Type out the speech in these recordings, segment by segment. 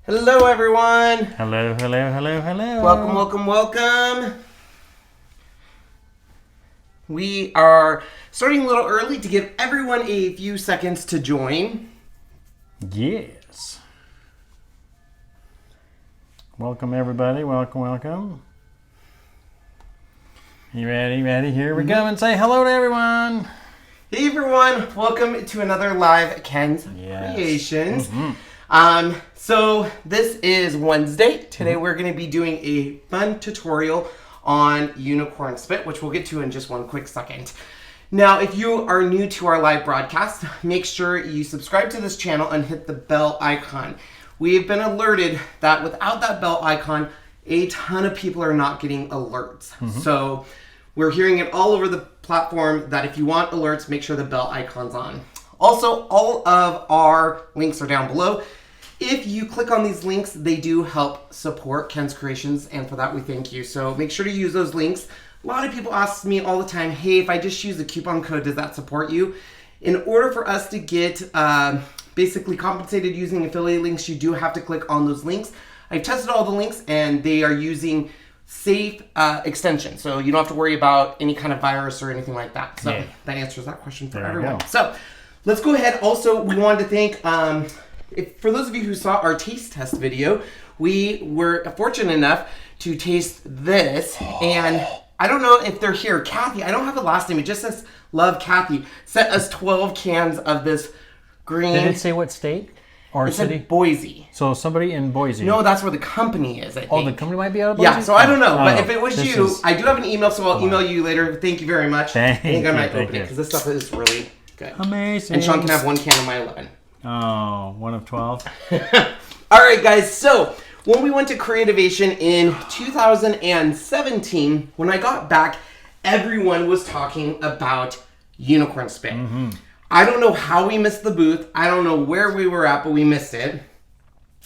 Hello, everyone. Hello, hello, hello, hello. Welcome, welcome, welcome. We are starting a little early to give everyone a few seconds to join. Yes. Welcome, everybody. Welcome, welcome. You ready? Ready? Here we go and say hello to everyone. Hey, everyone. Welcome to another live Ken's Creations. So this is Wednesday. Today we're going to be doing a fun tutorial on unicorn spit, which we'll get to in just one quick second. Now, if you are new to our live broadcast, make sure you subscribe to this channel and hit the bell icon. We've been alerted that without that bell icon, a ton of people are not getting alerts. So we're hearing it all over the platform that if you want alerts, make sure the bell icon's on. Also, all of our links are down below. If you click on these links, they do help support Ken's Creations, and for that we thank you. So make sure to use those links. A lot of people ask me all the time, hey, if I just use the coupon code, does that support you? In order for us to get basically compensated using affiliate links, you do have to click on those links. I've tested all the links, and they are using safe extension, so you don't have to worry about any kind of virus or anything like that. So that answers that question for everyone. So let's go ahead. Also, we wanted to thank... for those of you who saw our taste test video, we were fortunate enough to taste this, and I don't know if they're here. Kathy, I don't have a last name. It just says Love Kathy. Sent us 12 cans of this green. Did it say what state or city? Said Boise. So somebody in Boise. No, that's where the company is, I think. Oh, the company might be out of Boise? Yeah, so I don't know. But if it was you, I do have an email, so I'll email you later. Thank you very much. I think I might open it because this stuff is really good. Amazing. And Sean can have one can of my 11. Oh, 1 of 12. All right, guys. So when we went to Creativation in 2017, when I got back, everyone was talking about unicorn spit. I don't know how we missed the booth. I don't know where we were at, but we missed it.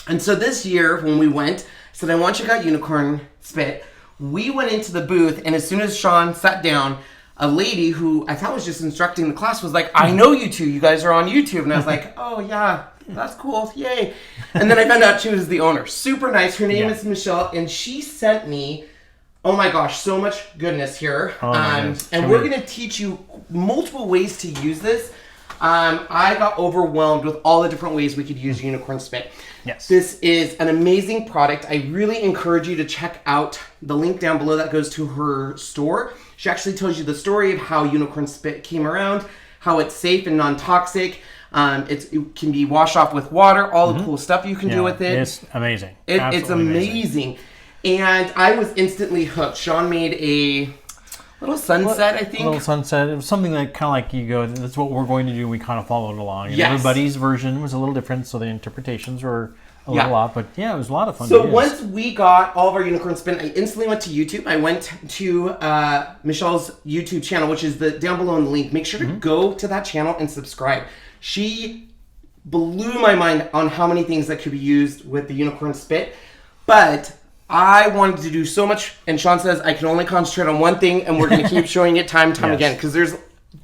And so this year, when we went, I said, I want you to check out unicorn spit. We went into the booth, and as soon as Sean sat down, a lady who I thought was just instructing the class was like, I know you two. You guys are on YouTube. And I was like, oh, yeah, that's cool. Yay. And then I found out she was the owner. Super nice. Her name is Michelle. And she sent me, oh, my gosh, so much goodness here. And we're going to teach you multiple ways to use this. I got overwhelmed with all the different ways we could use unicorn spit. Yes. This is an amazing product. I really encourage you to check out the link down below that goes to her store. She actually tells you the story of how unicorn spit came around, how it's safe and non-toxic. It can be washed off with water, all the cool stuff you can do with it. It's amazing. It's amazing. And I was instantly hooked. Sean made a little sunset, I think. A little sunset. It was something that kind of like you go, that's what we're going to do. We kind of followed along. And everybody's version was a little different, so the interpretations were a little off. But yeah, it was a lot of fun. So once we got all of our unicorn spin, I instantly went to YouTube. I went to Michelle's YouTube channel, which is down below in the link. Make sure to go to that channel and subscribe. She blew my mind on how many things that could be used with the unicorn spit. But I wanted to do so much, and Sean says I can only concentrate on one thing, and we're going to keep showing it time and time again, because there's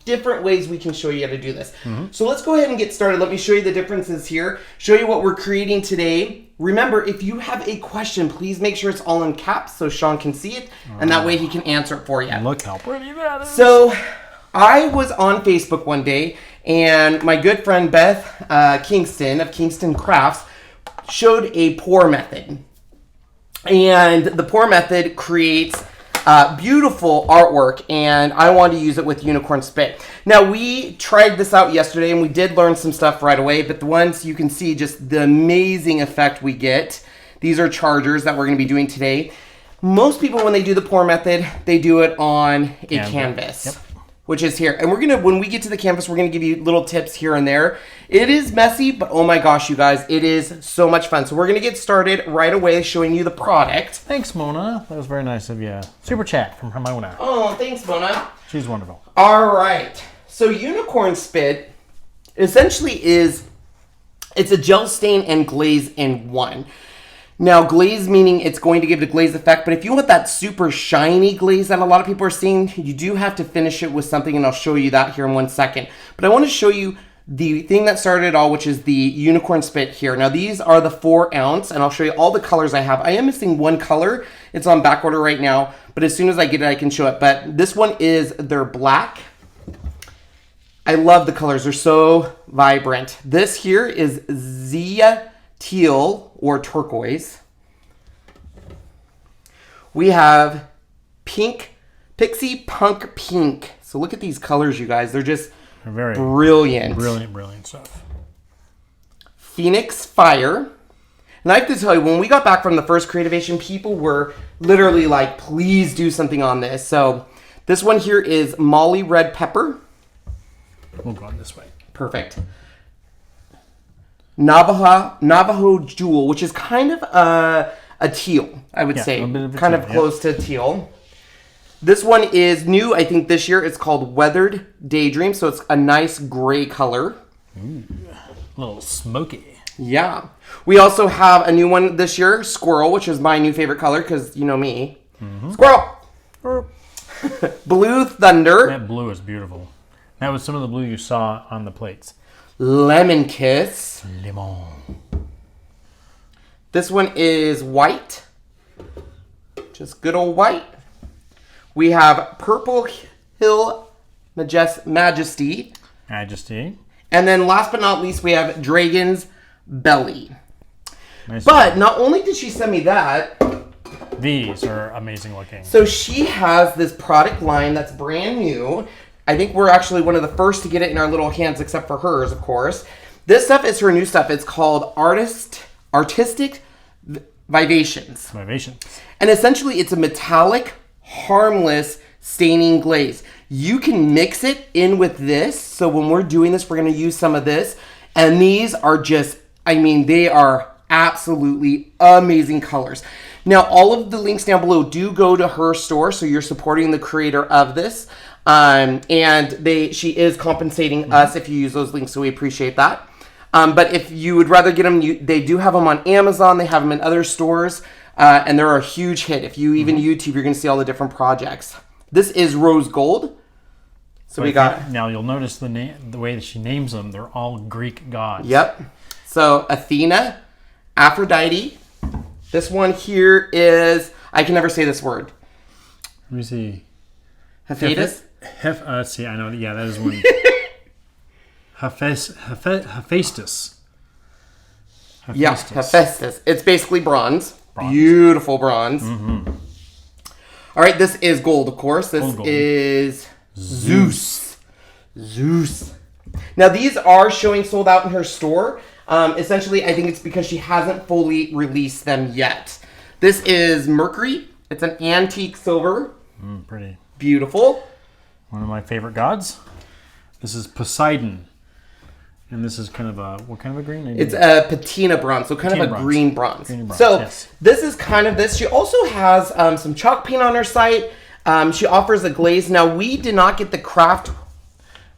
different ways we can show you how to do this. So let's go ahead and get started. Let me show you the differences here, show you what we're creating today. Remember, if you have a question, please make sure it's all in caps so Sean can see it, and that way he can answer it for you. Look how pretty that is. So I was on Facebook one day, and my good friend Beth Kingston of Kingston Crafts showed a pour method. And the pour method creates beautiful artwork, and I wanted to use it with unicorn spit. Now, we tried this out yesterday, and we did learn some stuff right away, but the ones you can see just the amazing effect we get. These are chargers that we're going to be doing today. Most people, when they do the pour method, they do it on a canvas. Which is here. And we're going to, when we get to the canvas, we're going to give you little tips here and there. It is messy, but oh my gosh, you guys, it is so much fun. So we're going to get started right away showing you the product. Thanks, Mona. That was very nice of you. Super chat from Mona. Oh, thanks, Mona. She's wonderful. All right. So unicorn spit essentially it's a gel stain and glaze in one. Now, glaze meaning it's going to give the glaze effect, but if you want that super shiny glaze that a lot of people are seeing, you do have to finish it with something, and I'll show you that here in 1 second. But I want to show you the thing that started it all, which is the unicorn spit here. Now these are the 4 ounce, and I'll show you all the colors I have. I am missing one color. It's on back order right now, but as soon as I get it, I can show it. But this one is their black. I love the colors. They're so vibrant. This here is Zia Teal or turquoise. We have pink, Pixie Punk Pink. So look at these colors, you guys. They're just very brilliant. Brilliant stuff. Phoenix Fire. And I have to tell you, when we got back from the first Creativation, people were literally like, please do something on this. So this one here is Molly Red Pepper. We'll go on this way. Perfect. Navajo Jewel, which is kind of a teal, I would say. Kind of close to teal. This one is new, I think, this year. It's called Weathered Daydream, so it's a nice gray color. Ooh, a little smoky. Yeah. We also have a new one this year, Squirrel, which is my new favorite color, because you know me. Squirrel! Blue Thunder. That blue is beautiful. That was some of the blue you saw on the plates. Lemon Kiss. Lemon. This one is white. Just good old white. We have Purple Hill Majesty. And then last but not least, we have Dragon's Belly. Nice. But not only did she send me that. These are amazing looking. So she has this product line that's brand new. I think we're actually one of the first to get it in our little hands, except for hers, of course. This stuff is her new stuff. It's called Artistic Vivations. And essentially, it's a metallic, harmless staining glaze. You can mix it in with this. So when we're doing this, we're going to use some of this. And these are just, I mean, they are absolutely amazing colors. Now, all of the links down below do go to her store. So you're supporting the creator of this. And she is compensating us if you use those links. So we appreciate that. But if you would rather get them, they do have them on Amazon. They have them in other stores. And they're a huge hit. If you even YouTube, you're going to see all the different projects. This is Rose Gold. So we got... Now you'll notice the way that she names them. They're all Greek gods. Yep. So Athena, Aphrodite. This one here is... I can never say this word. Let me see. Hephaestus? Let's see, I know. Yeah, that is one. Hephaestus. Yeah, Hephaestus. It's basically bronze. Beautiful bronze. All right, this is gold, of course. This is Zeus. Now, these are showing sold out in her store. Essentially, I think it's because she hasn't fully released them yet. This is Mercury. It's an antique silver. Pretty. Beautiful. One of my favorite gods. This is Poseidon. And this is kind of a, what kind of a green? It's a patina bronze, so kind of a green bronze. So this is kind of this. She also has some chalk paint on her site. She offers a glaze. Now, we did not get the craft.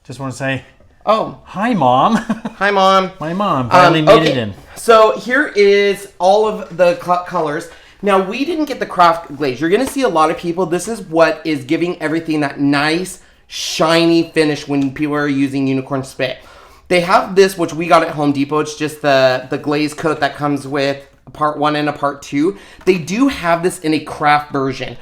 Just want to say, oh, hi, Mom. Hi, Mom. My mom finally made it in. So here is all of the colors. Now, we didn't get the craft glaze. You're going to see a lot of people. This is what is giving everything that nice, shiny finish when people are using unicorn spit. They have this, which we got at Home Depot. It's just the glaze coat that comes with a part 1 and a part 2. They do have this in a craft version.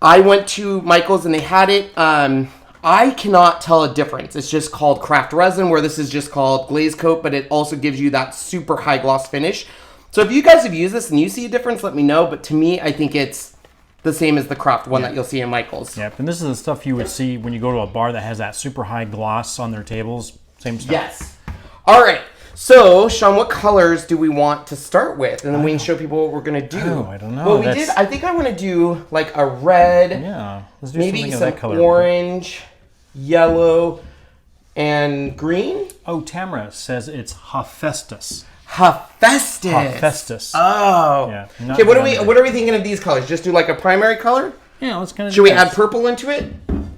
I went to Michael's and they had it. I cannot tell a difference. It's just called craft resin, where this is just called glaze coat, but it also gives you that super high gloss finish. So if you guys have used this and you see a difference, let me know. But to me, I think it's the same as the craft one that you'll see in Michael's. Yep, and this is the stuff you would see when you go to a bar that has that super high gloss on their tables. Same stuff. Yes. All right. So, Sean, what colors do we want to start with? And then we can show people what we're going to do. Oh, I don't know. Well, I think I want to do like a red. Yeah. Let's do maybe something some of that color. Orange, yellow, and green. Oh, Tamara says it's Hephaestus. Hephaestus. Oh. Yeah. Okay, what are we thinking of these colors? Just do like a primary color? Yeah, let's kind of. Should we add purple into it?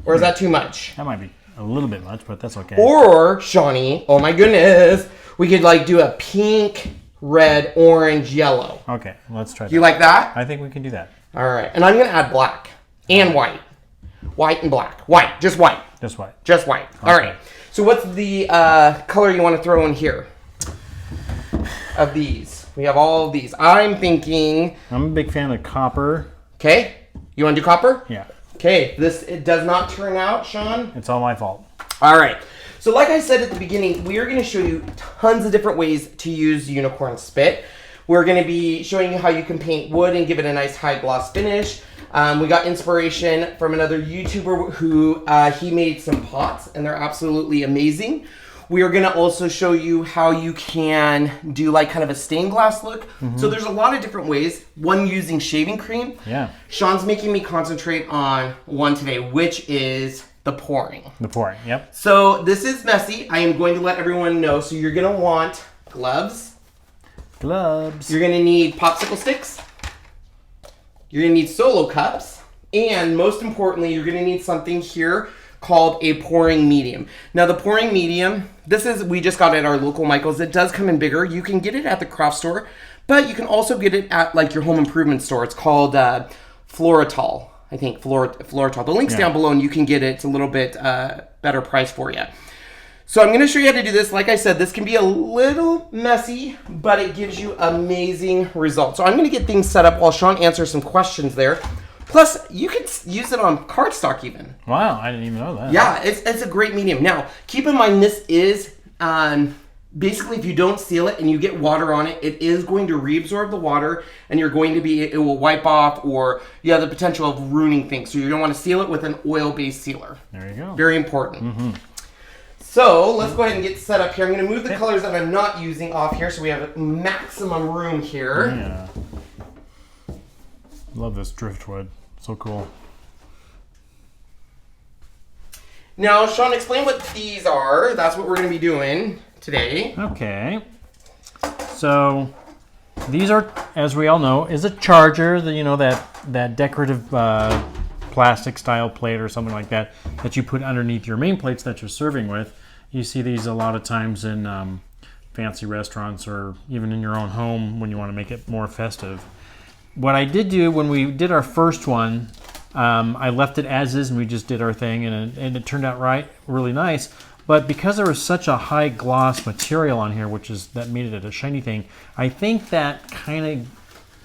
Or is that too much? That might be a little bit much, but that's okay. Or, Shawnee, oh my goodness, we could like do a pink, red, orange, yellow. Okay, let's try that. You like that? I think we can do that. All right, and I'm going to add black and white. White and black. White, just white. Just white. Just white. Okay. All right. So what's the color you want to throw in here? Of these. We have all of these. I'm thinking... I'm a big fan of copper. Okay. You want to do copper? Yeah. Okay. It does not turn out, Sean. It's all my fault. All right. So like I said at the beginning, we are going to show you tons of different ways to use unicorn spit. We're going to be showing you how you can paint wood and give it a nice high gloss finish. We got inspiration from another YouTuber who he made some pots, and they're absolutely amazing. We are going to also show you how you can do like kind of a stained glass look. So there's a lot of different ways. One using shaving cream. Yeah. Sean's making me concentrate on one today, which is the pouring. The pouring, yep. So this is messy. I am going to let everyone know. So you're going to want gloves. Gloves. You're going to need popsicle sticks. You're going to need solo cups. And most importantly, you're going to need something here called a pouring medium. Now the pouring medium, we just got it at our local Michael's. It does come in bigger. You can get it at the craft store, but you can also get it at like your home improvement store. It's called Floratol, I think, Floratol. The link's down below and you can get it. It's a little bit better price for you. So I'm going to show you how to do this. Like I said, this can be a little messy, but it gives you amazing results. So I'm going to get things set up while Sean answers some questions there. Plus, you can use it on cardstock even. Wow, I didn't even know that. Yeah, it's a great medium. Now, keep in mind this is, basically if you don't seal it and you get water on it, it is going to reabsorb the water and it will wipe off, or you have the potential of ruining things. So you're going to want to seal it with an oil-based sealer. There you go. Very important. So let's go ahead and get set up here. I'm going to move the colors that I'm not using off here so we have maximum room here. Yeah. Love this driftwood. So cool. Now, Sean, explain what these are. That's what we're going to be doing today. Okay. So these are, as we all know, is a charger. That decorative plastic style plate or something like that you put underneath your main plates that you're serving with. You see these a lot of times in fancy restaurants or even in your own home when you want to make it more festive. What I did do when we did our first one, I left it as is and we just did our thing, and it turned out really nice. But because there was such a high gloss material on here, that made it a shiny thing, I think that kind of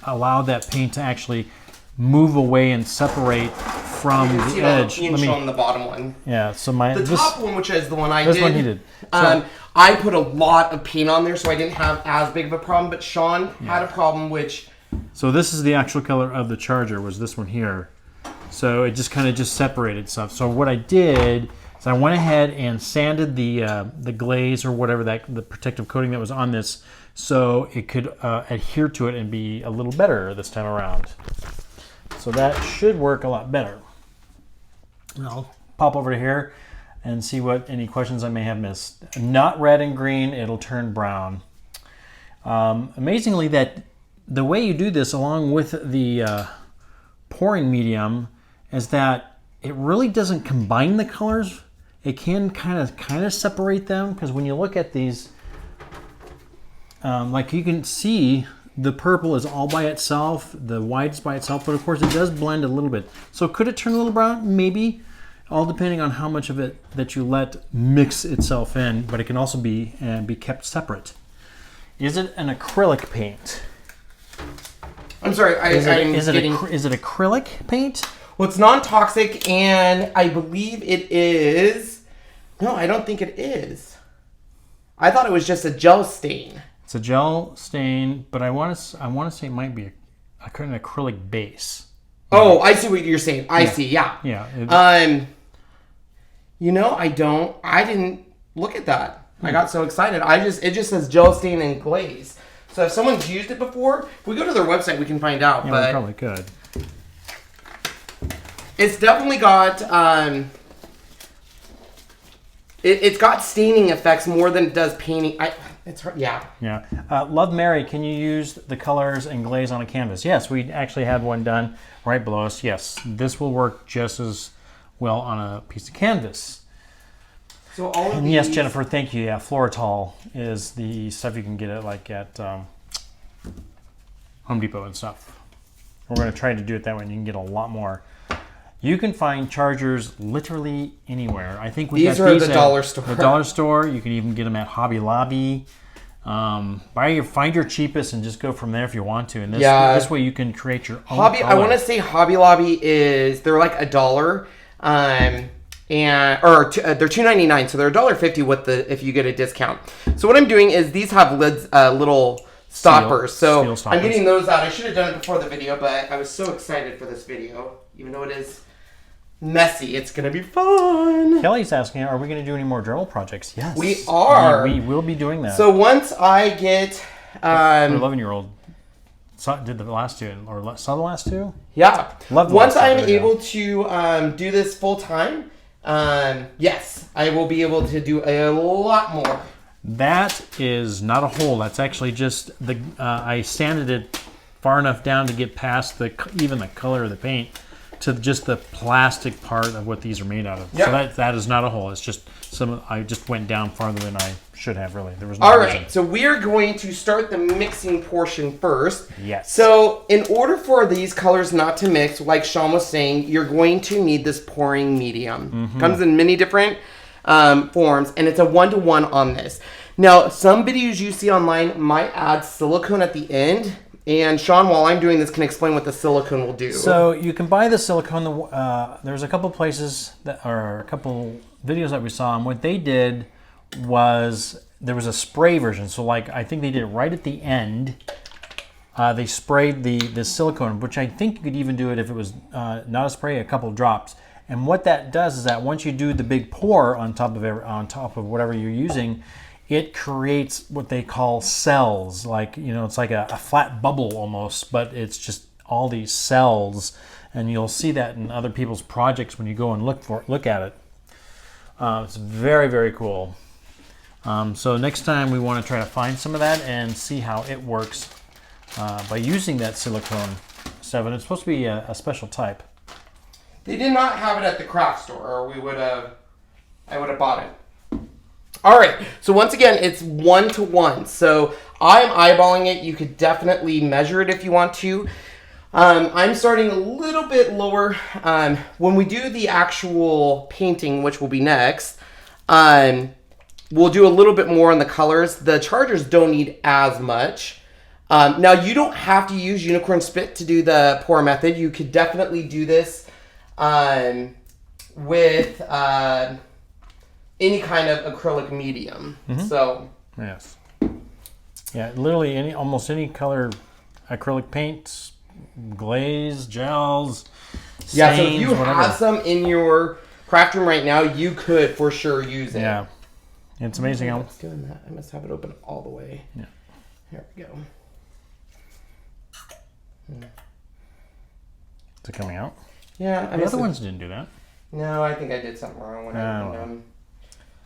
allowed that paint to actually move away and separate from the edge. You can show on the bottom one. Yeah, so the top one, which is the one I did. This one he did. So, I put a lot of paint on there, so I didn't have as big of a problem. But Sean had a problem, which. So this is the actual color of the charger. Was this one here? So it just kind of separated stuff. So what I did is I went ahead and sanded the glaze or whatever the protective coating that was on this, so it could adhere to it and be a little better this time around. So that should work a lot better. And I'll pop over to here and see what any questions I may have missed. Not red and green, it'll turn brown. Amazingly, that the way you do this along with the pouring medium is that it really doesn't combine the colors. It can kind of separate them, because when you look at these, like you can see, the purple is all by itself, the white is by itself, but of course it does blend a little bit. So could it turn a little brown? Maybe, all depending on how much of it that you let mix itself in, but it can also be kept separate. Is it an acrylic paint? I'm sorry, is it acrylic paint? Well, it's non-toxic, and I believe it is. No, I don't think it is. I thought it was just a gel stain. It's a gel stain, but I want to say it might be an acrylic base. Oh, I see what you're saying. I see. Yeah. Yeah. I didn't look at that. I got so excited. It just says gel stain and glaze. So if someone's used it before, if we go to their website, we can find out. Yeah, but we probably could. It's definitely got it's got staining effects more than it does painting. It's hard. Yeah. Yeah. Love Mary, can you use the colors and glaze on a canvas? Yes, we actually had one done right below us. Yes, this will work just as well on a piece of canvas. So all of and these... yes, Jennifer, thank you. Yeah, Floratol is the stuff you can get at Home Depot and stuff. We're going to try to do it that way, and you can get a lot more. You can find chargers literally anywhere. I think we these got are these the at dollar store. The dollar store. You can even get them at Hobby Lobby. Find your cheapest and just go from there if you want to. And this way you can create your own Hobby. color. I want to say Hobby Lobby they're like $1, they're $2.99, so they're $1.50 if you get a discount. So what I'm doing is these have lids, little stoppers. Steel stoppers. I'm getting those out. I should have done it before the video, but I was so excited for this video, even though it is messy. It's gonna be fun. Kelly's asking, are we going to do any more Dremel projects? Yes, we are. We will be doing that. So once I get, our 11-year-old did the last two, or saw the last two. Yeah. Love. Once I'm able to do this full time, yes, I will be able to do a lot more. That is not a hole. That's actually just I sanded it far enough down to get past even the color of the paint to just the plastic part of what these are made out of. Yep. So that is not a hole. It's just I just went down farther than I should have, really. There was no All reason. right, so we are going to start the mixing portion first. Yes. So in order for these colors not to mix, like Sean was saying, you're going to need this pouring medium. Mm-hmm. Comes in many different forms, and it's a 1-to-1 on this. Now, some videos you see online might add silicone at the end. And Sean, while I'm doing this, can explain what the silicone will do. So you can buy the silicone. There's a couple places or a couple videos that we saw, and what they did was there was a spray version. So like I think they did it right at the end. They sprayed the silicone, which I think you could even do it if it was not a spray, a couple drops. And what that does is that once you do the big pour on top of whatever you're using, it creates what they call cells. Like, it's like a flat bubble almost, but it's just all these cells. And you'll see that in other people's projects when you go and look at it. It's very, very cool. So next time we want to try to find some of that and see how it works by using that silicone stuff. And it's supposed to be a special type. They did not have it at the craft store, or I would have bought it. All right, so once again, it's 1-to-1. So I'm eyeballing it. You could definitely measure it if you want to. I'm starting a little bit lower. When we do the actual painting, which will be next, we'll do a little bit more on the colors. The chargers don't need as much. Now, you don't have to use unicorn spit to do the pour method. You could definitely do this with any kind of acrylic medium. Mm-hmm. So yes, yeah, literally almost any color acrylic paints, glaze, gels, stains, yeah. So if you whatever. have some in your craft room right now, you could for sure use it. Yeah, it's amazing how it's doing that. I must have it open all the way. Yeah, here we go. Is it coming out? Yeah, the other ones didn't do that. No, I think I did something wrong when I opened them.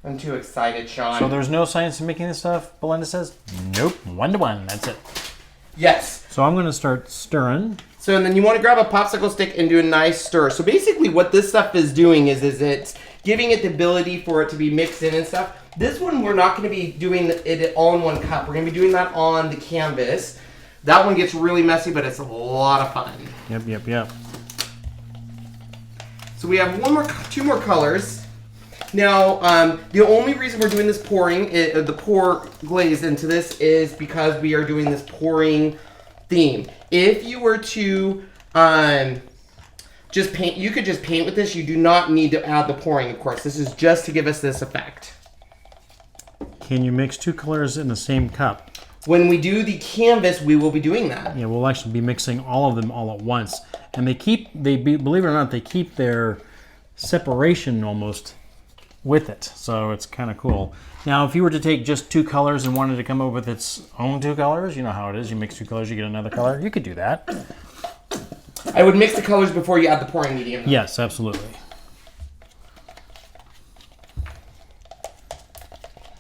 I'm too excited, Sean. So there's no science in making this stuff, Belinda says? Nope, 1-to-1, that's it. Yes. So I'm going to start stirring. So and then you want to grab a popsicle stick and do a nice stir. So basically what this stuff is doing is it's giving it the ability for it to be mixed in and stuff. This one, we're not going to be doing it all in one cup. We're going to be doing that on the canvas. That one gets really messy, but it's a lot of fun. Yep. So we have two more colors. Now, the only reason we're doing this the pour glaze into this is because we are doing this pouring theme. If you were to just paint, you could just paint with this. You do not need to add the pouring, of course. This is just to give us this effect. Can you mix two colors in the same cup? When we do the canvas, we will be doing that. Yeah, we'll actually be mixing all of them all at once. And believe it or not, they keep their separation almost with it. So it's kind of cool. Now, if you were to take just two colors and wanted to come up with its own two colors, you know how it is. You mix two colors, you get another color. You could do that. I would mix the colors before you add the pouring medium. Yes, absolutely.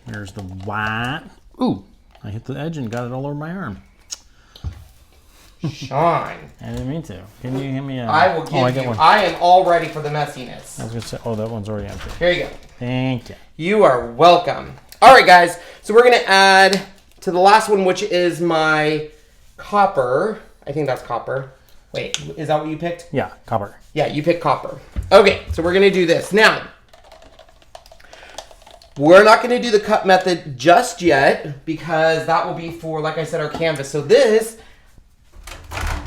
Here's the white. Ooh, I hit the edge and got it all over my arm. Sean. I didn't mean to. Can you give me a... I will give you... I am all ready for the messiness. I was going to say, that one's already empty. Here you go. Thank you. You are welcome. All right, guys. So we're going to add to the last one, which is my copper. I think that's copper. Wait, is that what you picked? Yeah, copper. Yeah, you picked copper. Okay, so we're going to do this. Now, we're not going to do the cut method just yet because that will be for, like I said, our canvas. So this...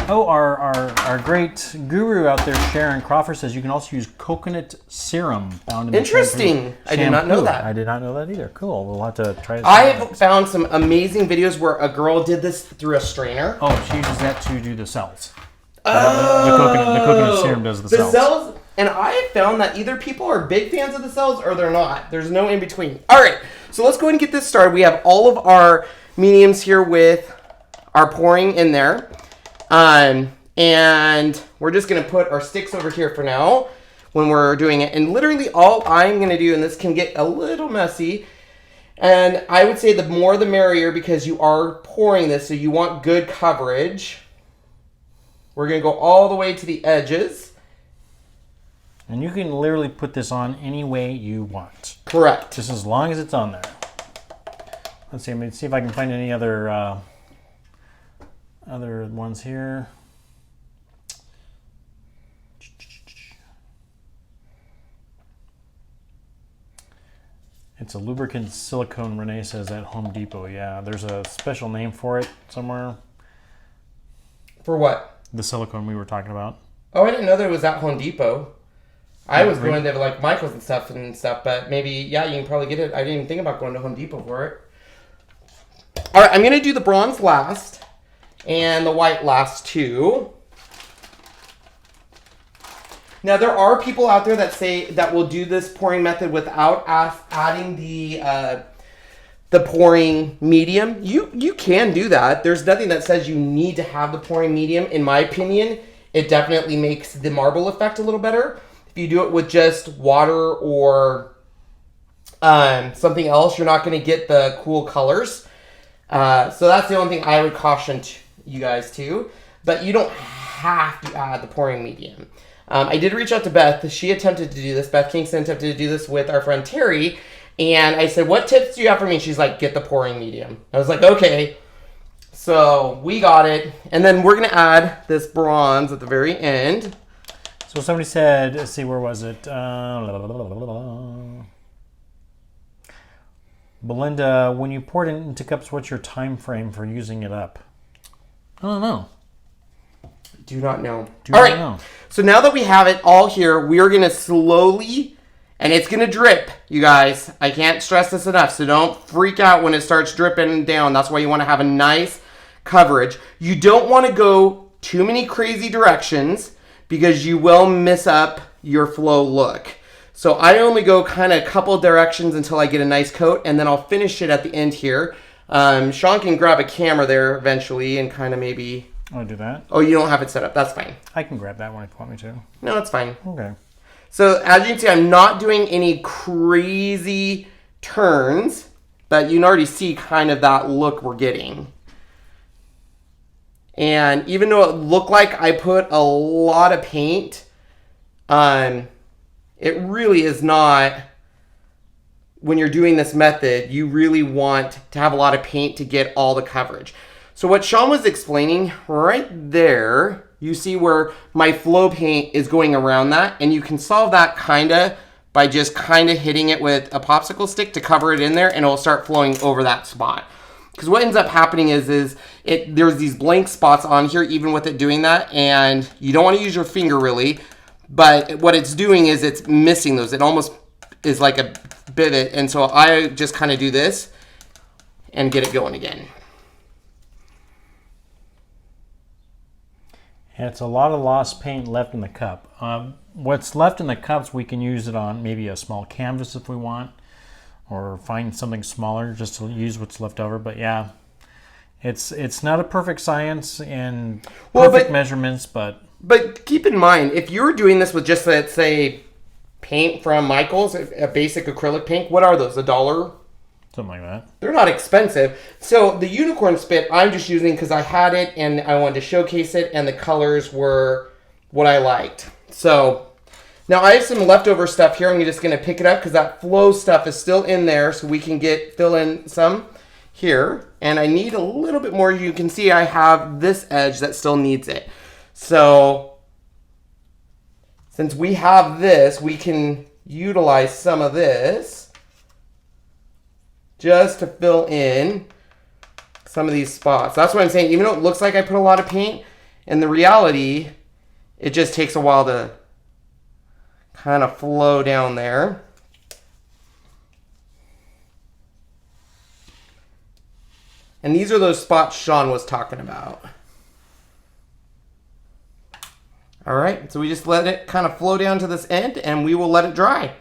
Oh, our great guru out there, Sharon Crawford, says you can also use coconut serum found in the Interesting. I did not know that. I did not know that either. Cool. We'll have to try this. I have found some amazing videos where a girl did this through a strainer. Oh, she uses that to do the cells. The coconut serum does the cells. And I have found that either people are big fans of the cells or they're not. There's no in between. All right, so let's go ahead and get this started. We have all of our mediums here with our pouring in there. And we're just going to put our sticks over here for now when we're doing it. And literally all I'm going to do, and this can get a little messy, and I would say the more the merrier because you are pouring this, so you want good coverage. We're going to go all the way to the edges. And you can literally put this on any way you want. Correct. Just as long as it's on there. Let's see. Let me see if I can find any other ones here. It's a lubricant silicone, Renee says, at Home Depot. Yeah, there's a special name for it somewhere. For what? The silicone we were talking about. Oh, I didn't know that it was at Home Depot. I was going to like Michael's and stuff, but maybe, yeah, you can probably get it. I didn't even think about going to Home Depot for it. All right, I'm going to do the bronze last and the white last too. Now, there are people out there that say that will do this pouring method without adding the pouring medium. You can do that. There's nothing that says you need to have the pouring medium. In my opinion, it definitely makes the marble effect a little better. If you do it with just water or something else, you're not going to get the cool colors. So that's the only thing I would caution you guys to. But you don't have to add the pouring medium. I did reach out to Beth. She attempted to do this. Beth Kingston attempted to do this with our friend Terry. And I said, what tips do you have for me? She's like, get the pouring medium. I was like, okay. So we got it. And then we're going to add this bronze at the very end. So somebody said, let's see, where was it? Belinda, when you pour it into cups, what's your time frame for using it up? I don't know. Do not know. All right. So now that we have it all here, we are going to slowly, and it's going to drip, you guys. I can't stress this enough, so don't freak out when it starts dripping down. That's why you want to have a nice coverage. You don't want to go too many crazy directions because you will mess up your flow look. So I only go kind of a couple directions until I get a nice coat, and then I'll finish it at the end here. Sean can grab a camera there eventually and kind of maybe... I'll do that. Oh, you don't have it set up. That's fine. I can grab that one if you want me to. No, it's fine. Okay. So as you can see, I'm not doing any crazy turns, but you can already see kind of that look we're getting. And even though it looked like I put a lot of paint, it really is not. When you're doing this method, you really want to have a lot of paint to get all the coverage. So what Sean was explaining right there, you see where my flow paint is going around that, and you can solve that kind of by just kind of hitting it with a popsicle stick to cover it in there, and it'll start flowing over that spot. Because what ends up happening is there's these blank spots on here, even with it doing that, and you don't want to use your finger really, but what it's doing is it's missing those. It almost is like a pivot, and so I just kind of do this and get it going again. And it's a lot of lost paint left in the cup. What's left in the cups, we can use it on maybe a small canvas if we want, or find something smaller just to use what's left over. But yeah, it's not a perfect science and perfect measurements, but keep in mind, if you're doing this with just, let's say, paint from Michael's, a basic acrylic paint, what are those, $1? Something like that. They're not expensive. So the unicorn spit I'm just using because I had it and I wanted to showcase it, and the colors were what I liked. So now I have some leftover stuff here. I'm just going to pick it up because that flow stuff is still in there, so we can fill in some here. And I need a little bit more. You can see I have this edge that still needs it. So since we have this, we can utilize some of this just to fill in some of these spots. That's what I'm saying. Even though it looks like I put a lot of paint, in the reality, it just takes a while to kind of flow down there. And these are those spots Sean was talking about. All right, so we just let it kind of flow down to this end, and we will let it dry.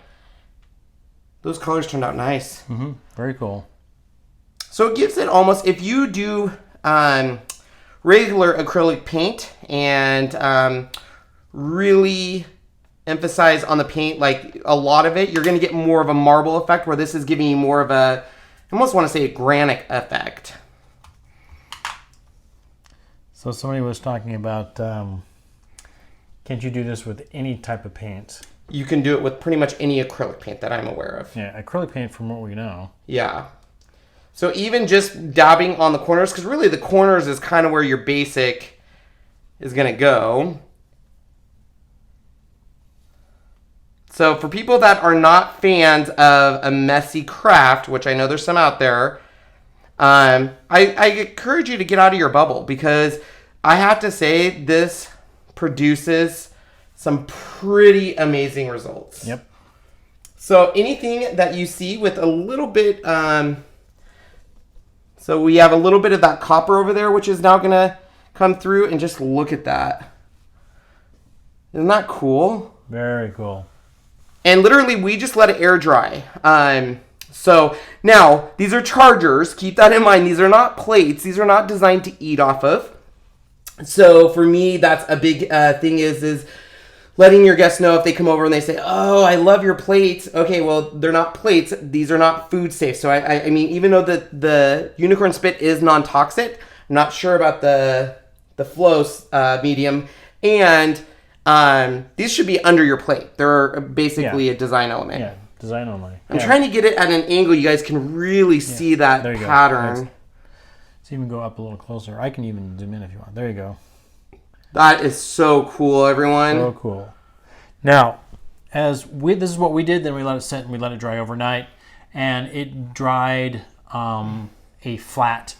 Those colors turned out nice. Mm-hmm. Very cool. So it gives it almost, if you do regular acrylic paint and really emphasize on the paint, like a lot of it, you're going to get more of a marble effect, where this is giving you more of a, I almost want to say a granite effect. So somebody was talking about, can't you do this with any type of paint? You can do it with pretty much any acrylic paint that I'm aware of. Yeah, acrylic paint from what we know. Yeah. So even just dabbing on the corners, because really the corners is kind of where your basic is going to go. So for people that are not fans of a messy craft, which I know there's some out there, I encourage you to get out of your bubble, because I have to say this produces some pretty amazing results. Yep. So anything that you see with a little bit, so we have a little bit of that copper over there, which is now going to come through, and just look at that. Isn't that cool? Very cool. And literally, we just let it air dry. So now, these are chargers. Keep that in mind. These are not plates. These are not designed to eat off of. So for me, that's a big thing is letting your guests know if they come over and they say, oh, I love your plates. Okay, well, they're not plates. These are not food safe. So I mean, even though the unicorn spit is non-toxic, I'm not sure about the flow medium. And these should be under your plate. They're basically a design element. Yeah, design only. I'm trying to get it at an angle you guys can really see that pattern. Let's even go up a little closer. I can even zoom in if you want. There you go. That is so cool, everyone. So cool. Now, this is what we did. Then we let it sit and we let it dry overnight, and it dried a flat,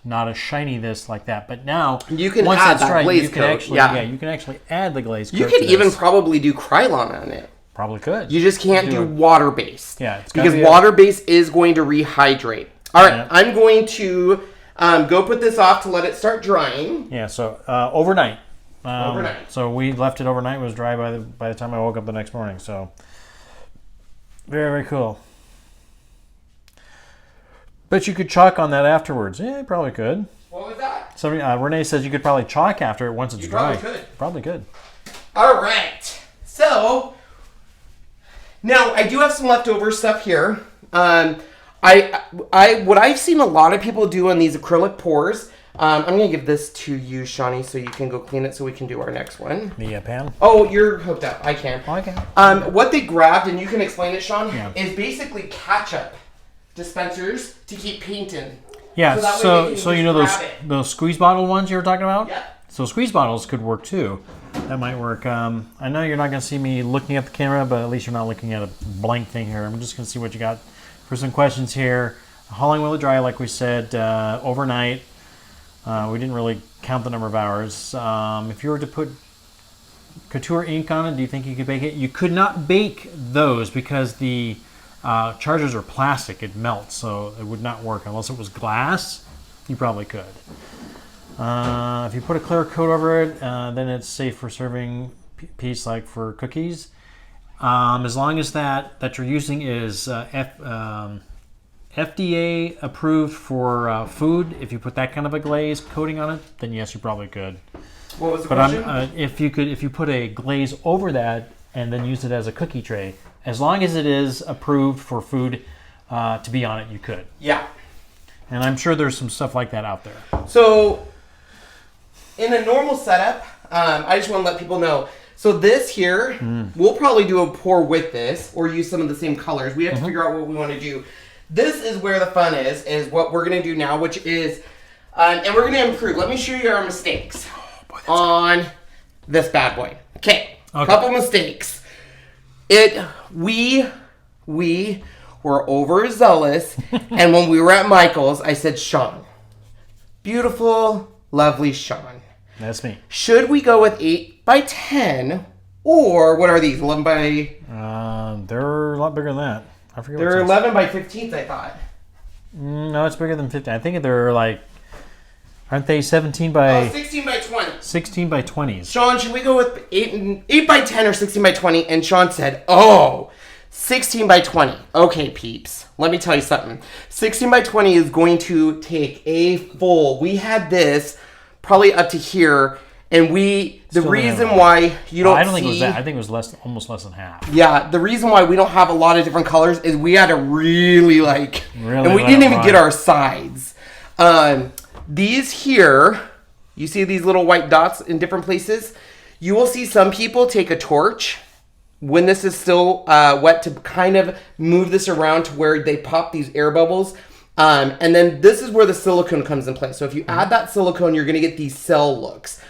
not a shiny this like that. But now you can once add that's that glaze coat. actually, you can actually add the glaze coat. You could even probably do Krylon on it. Probably could. You just can't do water-based. Yeah, it's because water-based is going to rehydrate. All right, I'm going to go put this off to let it start drying. Yeah, so overnight. Overnight. So we left it overnight. It was dry by the time I woke up the next morning. So very, very cool. But you could chalk on that afterwards. Yeah, you probably could. What was that? Somebody, Renee says you could probably chalk after it once it's dry. Probably could. Probably could. All right. So now I do have some leftover stuff here. What I've seen a lot of people do on these acrylic pours. I'm gonna give this to you, Shawnee, so you can go clean it, so we can do our next one. The pan. Oh, you're hooked up. I can. Oh, I can. What they grabbed, and you can explain it, Sean, Yeah. is basically ketchup dispensers to keep paint in. Yeah. So you know grab those squeeze bottle ones you were talking about? Yeah. So squeeze bottles could work too. That might work. I know you're not going to see me looking at the camera, but at least you're not looking at a blank thing here. I'm just going to see what you got for some questions here. Hauling will it dry, like we said, overnight. We didn't really count the number of hours. If you were to put couture ink on it, do you think you could bake it? You could not bake those because the chargers are plastic. It melts, so it would not work. Unless it was glass, you probably could. If you put a clear coat over it, then it's safe for serving piece like for cookies. As long as that you're using is FDA approved for food. If you put that kind of a glaze coating on it, then yes, you probably could. What was the question? If you put a glaze over that and then use it as a cookie tray, as long as it is approved for food to be on it, you could. Yeah. And I'm sure there's some stuff like that out there. So, in a normal setup, I just want to let people know. So this here, we'll probably do a pour with this or use some of the same colors. We have to figure out what we want to do. This is where the fun is what we're going to do now, which is, and we're going to improve. Let me show you our mistakes. Oh boy, on this bad boy. Okay. Couple mistakes. We were overzealous, and when we were at Michael's, I said, Sean, beautiful, lovely Sean. That's me. Should we go with 8 by 10, or what are these? 11 by... They're a lot bigger than that. I forget. They're 11 by 15s, I thought. No, it's bigger than 15. I think they're like, aren't they 17 by... 16 by 20. 16 by 20s. Sean, should we go with 8 by 10 or 16 by 20? And Sean said, 16 by 20. Okay, peeps. Let me tell you something. 16 by 20 is going to take a full... We had this probably up to here, and the reason why you don't I don't think it was that. I think it was almost less than half. Yeah, the reason why we don't have a lot of different colors is we had to really and we didn't even get our sides. These here, you see these little white dots in different places? You will see some people take a torch when this is still wet to kind of move this around to where they pop these air bubbles. And then this is where the silicone comes in place. So if you add that silicone, you're going to get these cell looks.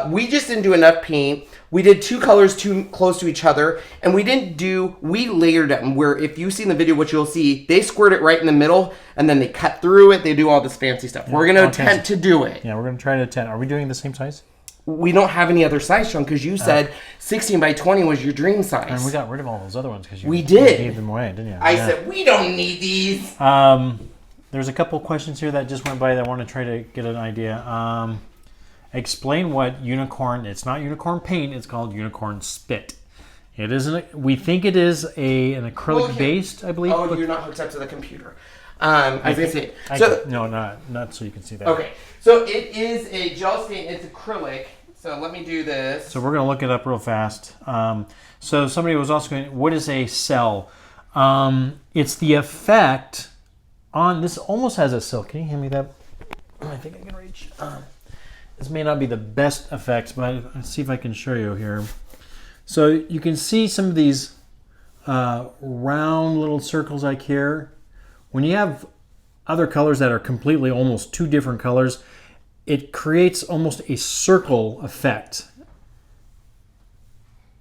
We just didn't do enough paint. We did 2 colors too close to each other, and we layered them, where if you see in the video what you'll see, they squirt it right in the middle, and then they cut through it, they do all this fancy stuff. We're going to attempt to do it. Yeah, we're going to try to attempt. Are we doing the same size? We don't have any other size, Sean, because you said 16 by 20 was your dream size. And we got rid of all those other ones because you gave them away, didn't you? I said, we don't need these. There's a couple questions here that just went by that I want to try to get an idea. Explain what unicorn, it's not unicorn paint, it's called unicorn spit. It isn't, we think it is an acrylic based, I believe. Oh, you're not hooked up to the computer. I was going to say. No, not so you can see that. Okay, so it is a gel stain, it's acrylic. So let me do this. So we're going to look it up real fast. So somebody was also going, what is a cell? It's the effect on, this almost has a cell. Can you hand me that? I think I can reach. This may not be the best effects, but let's see if I can show you here. So you can see some of these round little circles like here. When you have other colors that are completely almost 2 different colors, it creates almost a circle effect.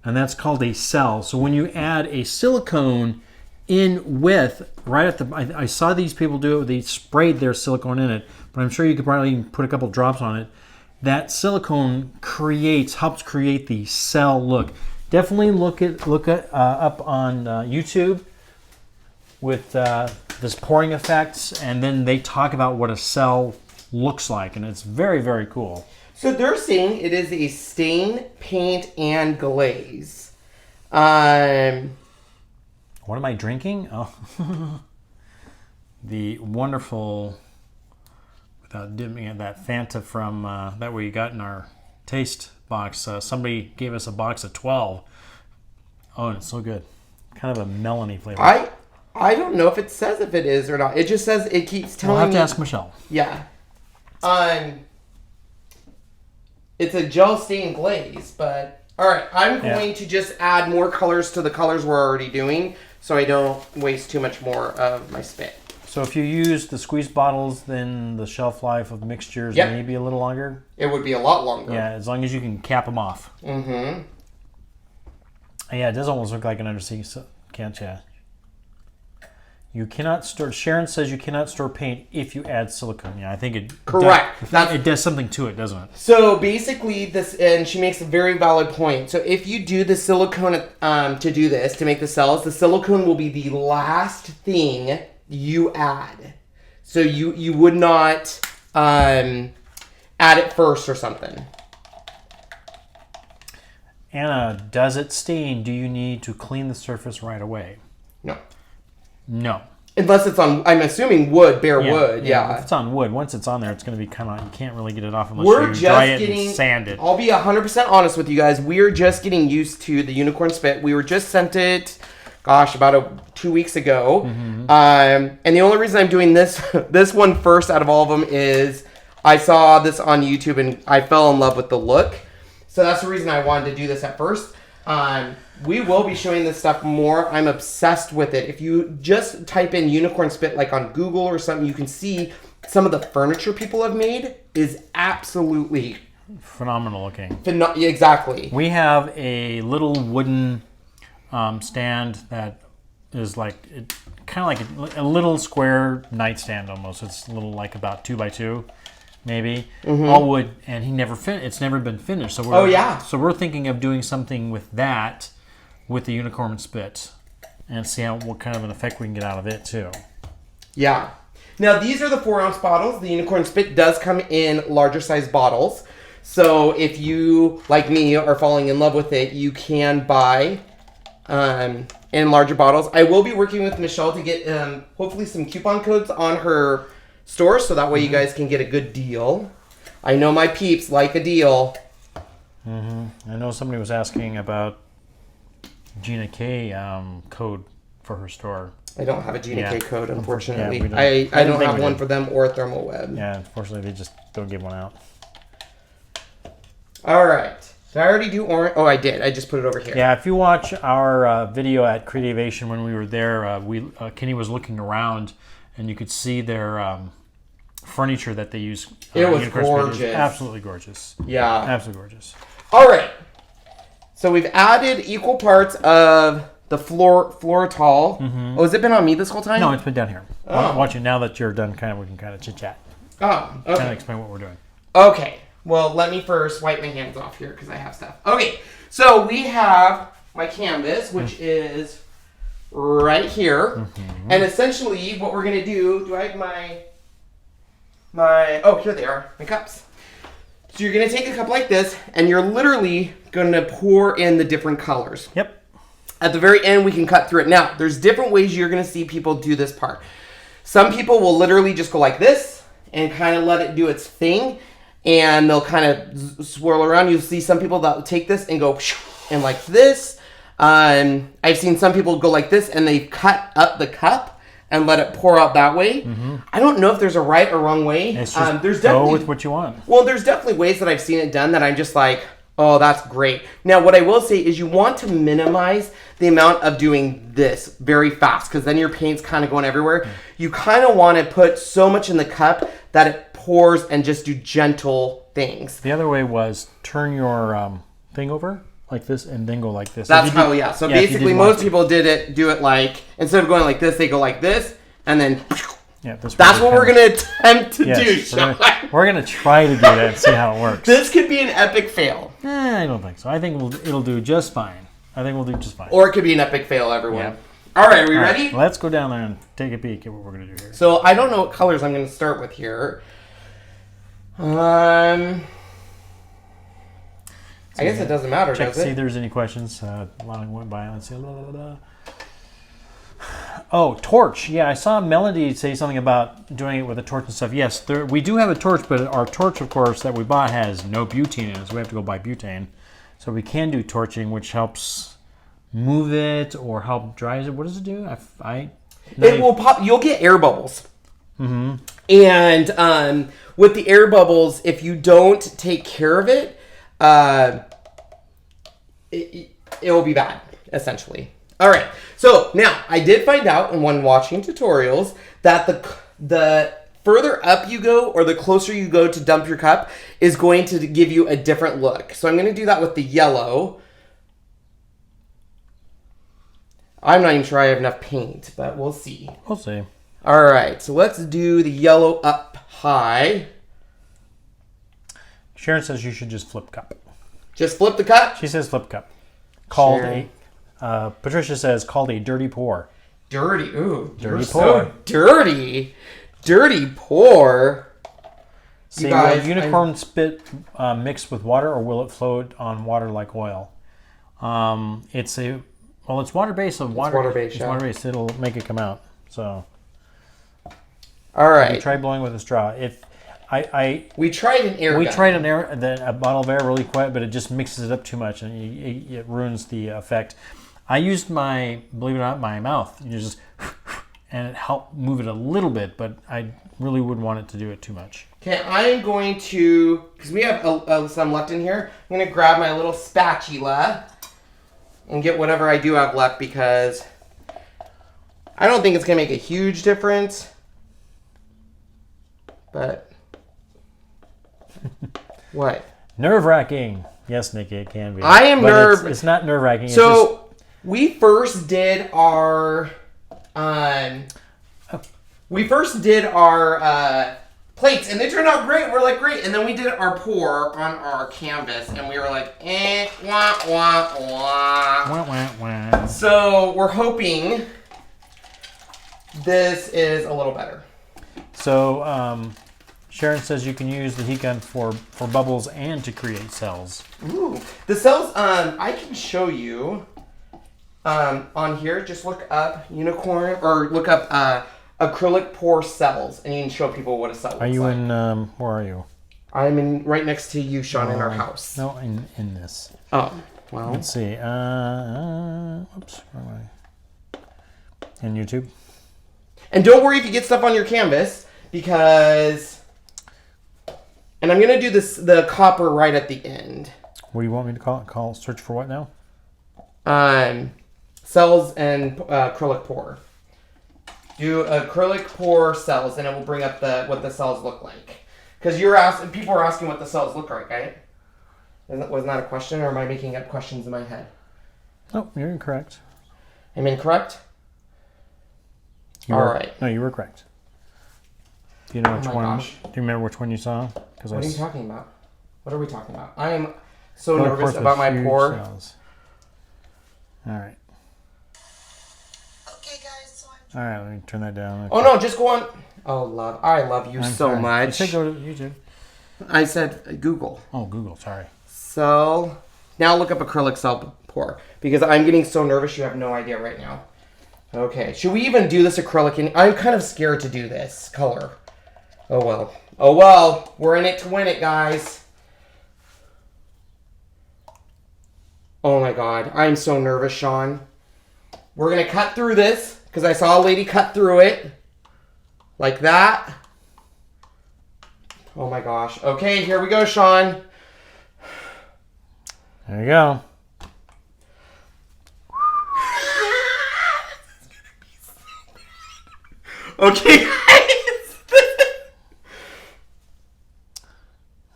And that's called a cell. So when you add a silicone in with, right at the, I saw these people do it, they sprayed their silicone in it, but I'm sure you could probably even put a couple drops on it. That silicone helps create the cell look. Definitely look up on YouTube with this pouring effects, and then they talk about what a cell looks like, and it's very, very cool. So they're saying it is a stain, paint, and glaze. What am I drinking? Oh, the wonderful, without dipping at that Fanta from that we got in our taste box. Somebody gave us a box of 12. Oh, and it's so good. Kind of a melony flavor. I don't know if it says if it is or not. It just says, it keeps telling me. We'll have to ask Michelle. Yeah. It's a gel stain glaze, but all right, I'm going to just add more colors to the colors we're already doing so I don't waste too much more of my spit. So if you use the squeeze bottles, then the shelf life of mixtures may be a little longer? It would be a lot longer. Yeah, as long as you can cap them off. Mm-hmm. Yeah, it does almost look like an undersea, can't you? You cannot store, Sharon says you cannot store paint if you add silicone. Yeah, I think it... Correct. It does something to it, doesn't it? So basically this, and she makes a very valid point. So if you do the silicone to do this, to make the cells, the silicone will be the last thing you add. So you would not add it first or something. Anna, does it stain? Do you need to clean the surface right away? No. No. Unless it's on, I'm assuming wood, bare wood, yeah. If it's on wood, once it's on there, it's going to be kind of, you can't really get it off unless you dry it and sand it. I'll be 100% honest with you guys. We're just getting used to the unicorn spit. We were just sent it, gosh, about 2 weeks ago. Mm-hmm. And the only reason I'm doing this one first out of all of them is I saw this on YouTube and I fell in love with the look. So that's the reason I wanted to do this at first. We will be showing this stuff more. I'm obsessed with it. If you just type in unicorn spit like on Google or something, you can see some of the furniture people have made is absolutely phenomenal looking. Exactly. We have a little wooden stand that is like kind of like a little square nightstand almost. It's a little like about 2 by 2, maybe, all wood, and it's never been finished. So so we're thinking of doing something with that, with the unicorn spit, and see what kind of an effect we can get out of it too. Yeah. Now these are the 4-ounce bottles. The unicorn spit does come in larger size bottles. So if you, like me, are falling in love with it, you can buy in larger bottles. I will be working with Michelle to get hopefully some coupon codes on her store, so that way you guys can get a good deal. I know my peeps like a deal. I know somebody was asking about Gina K code for her store. I don't have a Gina K code, unfortunately. Yeah, I don't have one for them or Thermal Web. Yeah, unfortunately, they just don't give one out. All right. Did I already do orange? Oh, I did. I just put it over here. Yeah, if you watch our video at Creativation when we were there, Kenny was looking around, and you could see their furniture that they use. It was gorgeous. Absolutely gorgeous. Yeah. Absolutely gorgeous. All right. So we've added equal parts of the Floratol. Oh, has it been on me this whole time? No, it's been down here. Watch it now that you're done. We can kind of chit chat. Oh, okay. Kind of explain what we're doing. Okay. Well, let me first wipe my hands off here because I have stuff. Okay. So we have my canvas, which is right here, and essentially what we're gonna do I have my oh, here they are, my cups. So you're gonna take a cup like this, and you're literally gonna pour in the different colors. Yep. At the very end, we can cut through it. Now, there's different ways you're gonna see people do this part. Some people will literally just go like this and kind of let it do its thing, and they'll kind of swirl around. You'll see some people that will take this and go and like this. I've seen some people go like this, and they cut up the cup and let it pour out that way. I don't know if there's a right or wrong way. It's just there's definitely, go with what you want. Well, there's definitely ways that I've seen it done that I'm just like, oh, that's great. Now, what I will say is you want to minimize the amount of doing this very fast, because then your paint's kind of going everywhere. You kind of want to put so much in the cup that it pours and just do gentle things. The other way was turn your thing over like this and then go like this. That's how, yeah. So basically, most people do it like, instead of going like this, they go like this, and then yeah, that's what we're going to attempt to do. We're going to try to do that and see how it works. This could be an epic fail. I don't think so. I think it'll do just fine. I think we'll do just fine. Or it could be an epic fail, everyone. Yeah. All right, are we ready? Let's go down there and take a peek at what we're going to do here. So I don't know what colors I'm going to start with here. I guess it doesn't matter, Check does to see it? if there's any questions. Long went by. Let's see. Oh, torch. Yeah, I saw Melody say something about doing it with a torch and stuff. Yes, we do have a torch, but our torch, of course, that we bought has no butane in it, so we have to go buy butane. So we can do torching, which helps move it or help dry it. What does it do? It will pop. You'll get air bubbles. And with the air bubbles, if you don't take care of it, it will be bad, essentially. All right. So now I did find out when watching tutorials that the further up you go or the closer you go to dump your cup is going to give you a different look. So I'm going to do that with the yellow. I'm not even sure I have enough paint, but we'll see. We'll see. All right. So let's do the yellow up high. Sharon says you should just flip cup. Just flip the cup? She says flip cup. Patricia says called a dirty pour. Dirty. Ooh. Dirty pour. So dirty. Dirty pour. See, will unicorn spit mixed with water, or will it float on water like oil? It's water-based. So water-based. It's water-based. It'll make it come out. So. All right. Try blowing with a straw. We tried an air. A bottle of air really quick, but it just mixes it up too much and it ruins the effect. I used believe it or not, my mouth. You just and it helped move it a little bit, but I really wouldn't want it to do it too much. Okay, I'm going to, because we have some left in here. I'm going to grab my little spatula and get whatever I do have left, because I don't think it's going to make a huge difference, but. What? Nerve-wracking. Yes, Nikki, it can be. I am nerve. It's not nerve-wracking. So we first did our plates, and they turned out great. We're like, great. And then we did our pour on our canvas, and we were like, wah, wah, wah. Wah, wah, wah. So we're hoping this is a little better. So Sharon says you can use the heat gun for bubbles and to create cells. Ooh, the cells. I can show you on here. Just look up unicorn or look up acrylic pour cells, and you can show people what a cell looks like. Are you in? Where are you? I'm in right next to you, Sean, in our house. No, in this. Oh, well. Let's see. Oops, where am I? In YouTube. And don't worry if you get stuff on your canvas, because... And I'm going to do the copper right at the end. What do you want me to call search for what now? Cells and acrylic pour. Do acrylic pour cells, and it will bring up what the cells look like. Because people are asking what the cells look like, right? Wasn't that a question, or am I making up questions in my head? No, you're incorrect. I'm incorrect? All right. No, you were correct. Do you know which one? Gosh. Do you remember which one you saw? What are you talking about? What are we talking about? I am so nervous about my pour. Cells. All right. Okay, guys. So All right, let me turn that down. Okay. Oh no, just go on. Oh, love. I love you so much. You said go to YouTube. I said Google. Oh, Google. Sorry. So now look up acrylic cell pour, because I'm getting so nervous. You have no idea right now. Okay, should we even do this acrylic? I'm kind of scared to do this color. Oh well. Oh well. We're in it to win it, guys. Oh my god. I'm so nervous, Sean. We're going to cut through this, because I saw a lady cut through it. Like that. Oh my gosh. Okay, here we go, Sean. There you go. Okay, guys.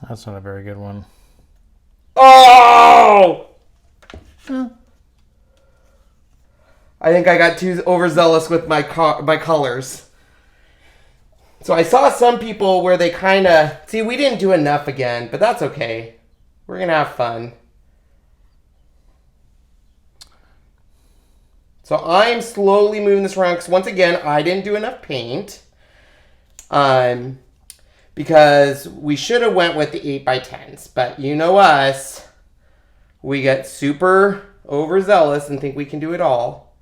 That's not a very good one. Oh! I think I got too overzealous with my colors. So I saw some people where they kind of... See, we didn't do enough again, but that's okay. We're going to have fun. So I'm slowly moving this around, because once again, I didn't do enough paint. Because we should have went with the 8x10s. But you know us. We get super overzealous and think we can do it all.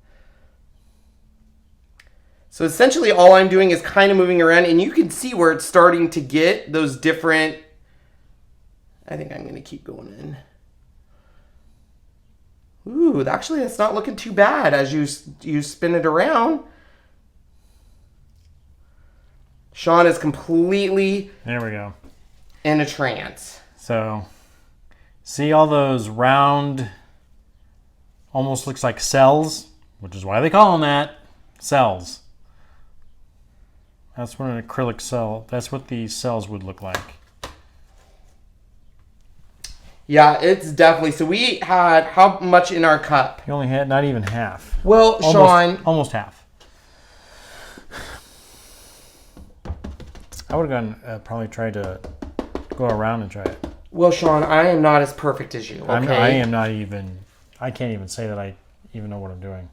So essentially all I'm doing is kind of moving around, and you can see where it's starting to get those different... I think I'm going to keep going in. Ooh, actually that's not looking too bad as you spin it around. Sean is completely... There we go. In a trance. So, see all those round, almost looks like cells, which is why they call them that, cells. That's what an acrylic cell, that's what these cells would look like. Yeah, it's definitely, so we had, how much in our cup? You only had not even half. Well, Sean. Almost half. I would have gone, probably tried to go around and try it. Well, Sean, I am not as perfect as you, okay? I am not even, I can't even say that I even know what I'm doing.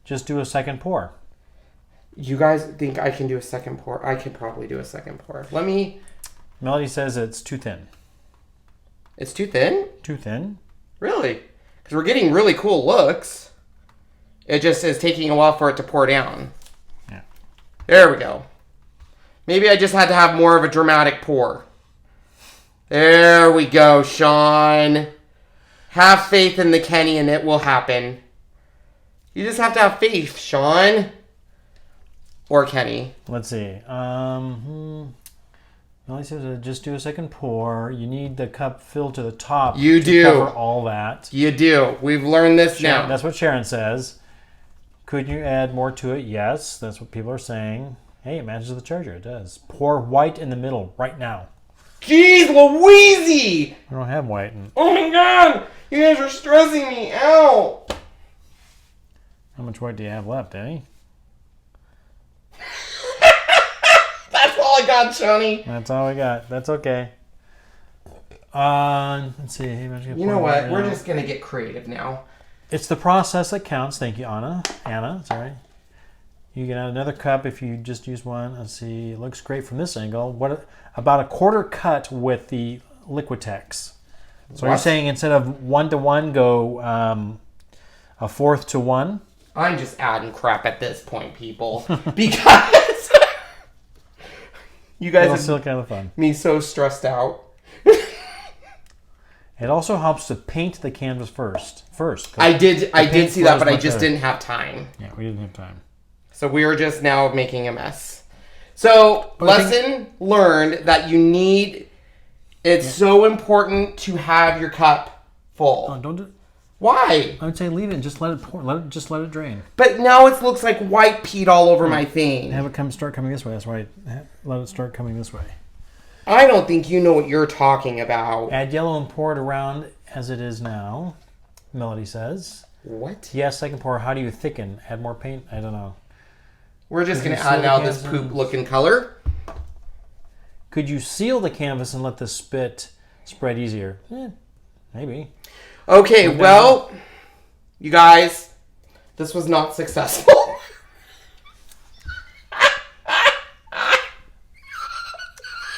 Just do a second pour. You guys think I can do a second pour? I can probably do a second pour. Let me... Melody says it's too thin. It's too thin? Too thin? Really? Because we're getting really cool looks. It just is taking a while for it to pour down. Yeah. There we go. Maybe I just had to have more of a dramatic pour. There we go, Sean. Have faith in the Kenny and it will happen. You just have to have faith, Sean. Or Kenny. Let's see. Melody says just do a second pour. You need the cup filled to the top. You do. Cover all that. You do. We've learned this now. That's what Sharon says. Could you add more to it? Yes, that's what people are saying. Hey, it matches the charger. It does. Pour white in the middle right now. Jeez Louise! I don't have white. Oh my god! You guys are stressing me out! How much white do you have left, Eddie? That's all I got, Johnny. That's all we got. That's okay. Let's see. You know what? We're just going to get creative now. It's the process that counts. Thank you, Anna. Anna, sorry. You can add another cup if you just use one. Let's see. It looks great from this angle. What about a quarter cut with the Liquitex? So you're saying instead of 1-to-1, go a fourth to 1? I'm just adding crap at this point, people, because you guys It'll have still kind of fun. Me so stressed out. It also helps to paint the canvas first. I did see that, but I just didn't have time. Yeah, we didn't have time. So we are just now making a mess. So lesson learned that you need. It's so important to have your cup full. Oh, don't do it. Why? I would say leave it and just let it pour. Let it drain. But now it looks like white peat all over my thing. Have it start coming this way. That's why. Let it start coming this way. I don't think you know what you're talking about. Add yellow and pour it around as it is now. Melody says. What? Yes, I can pour. How do you thicken? Add more paint? I don't know. We're just going to add now this poop looking color. Could you seal the canvas and let the spit spread easier? Maybe. Okay, well, you guys, this was not successful.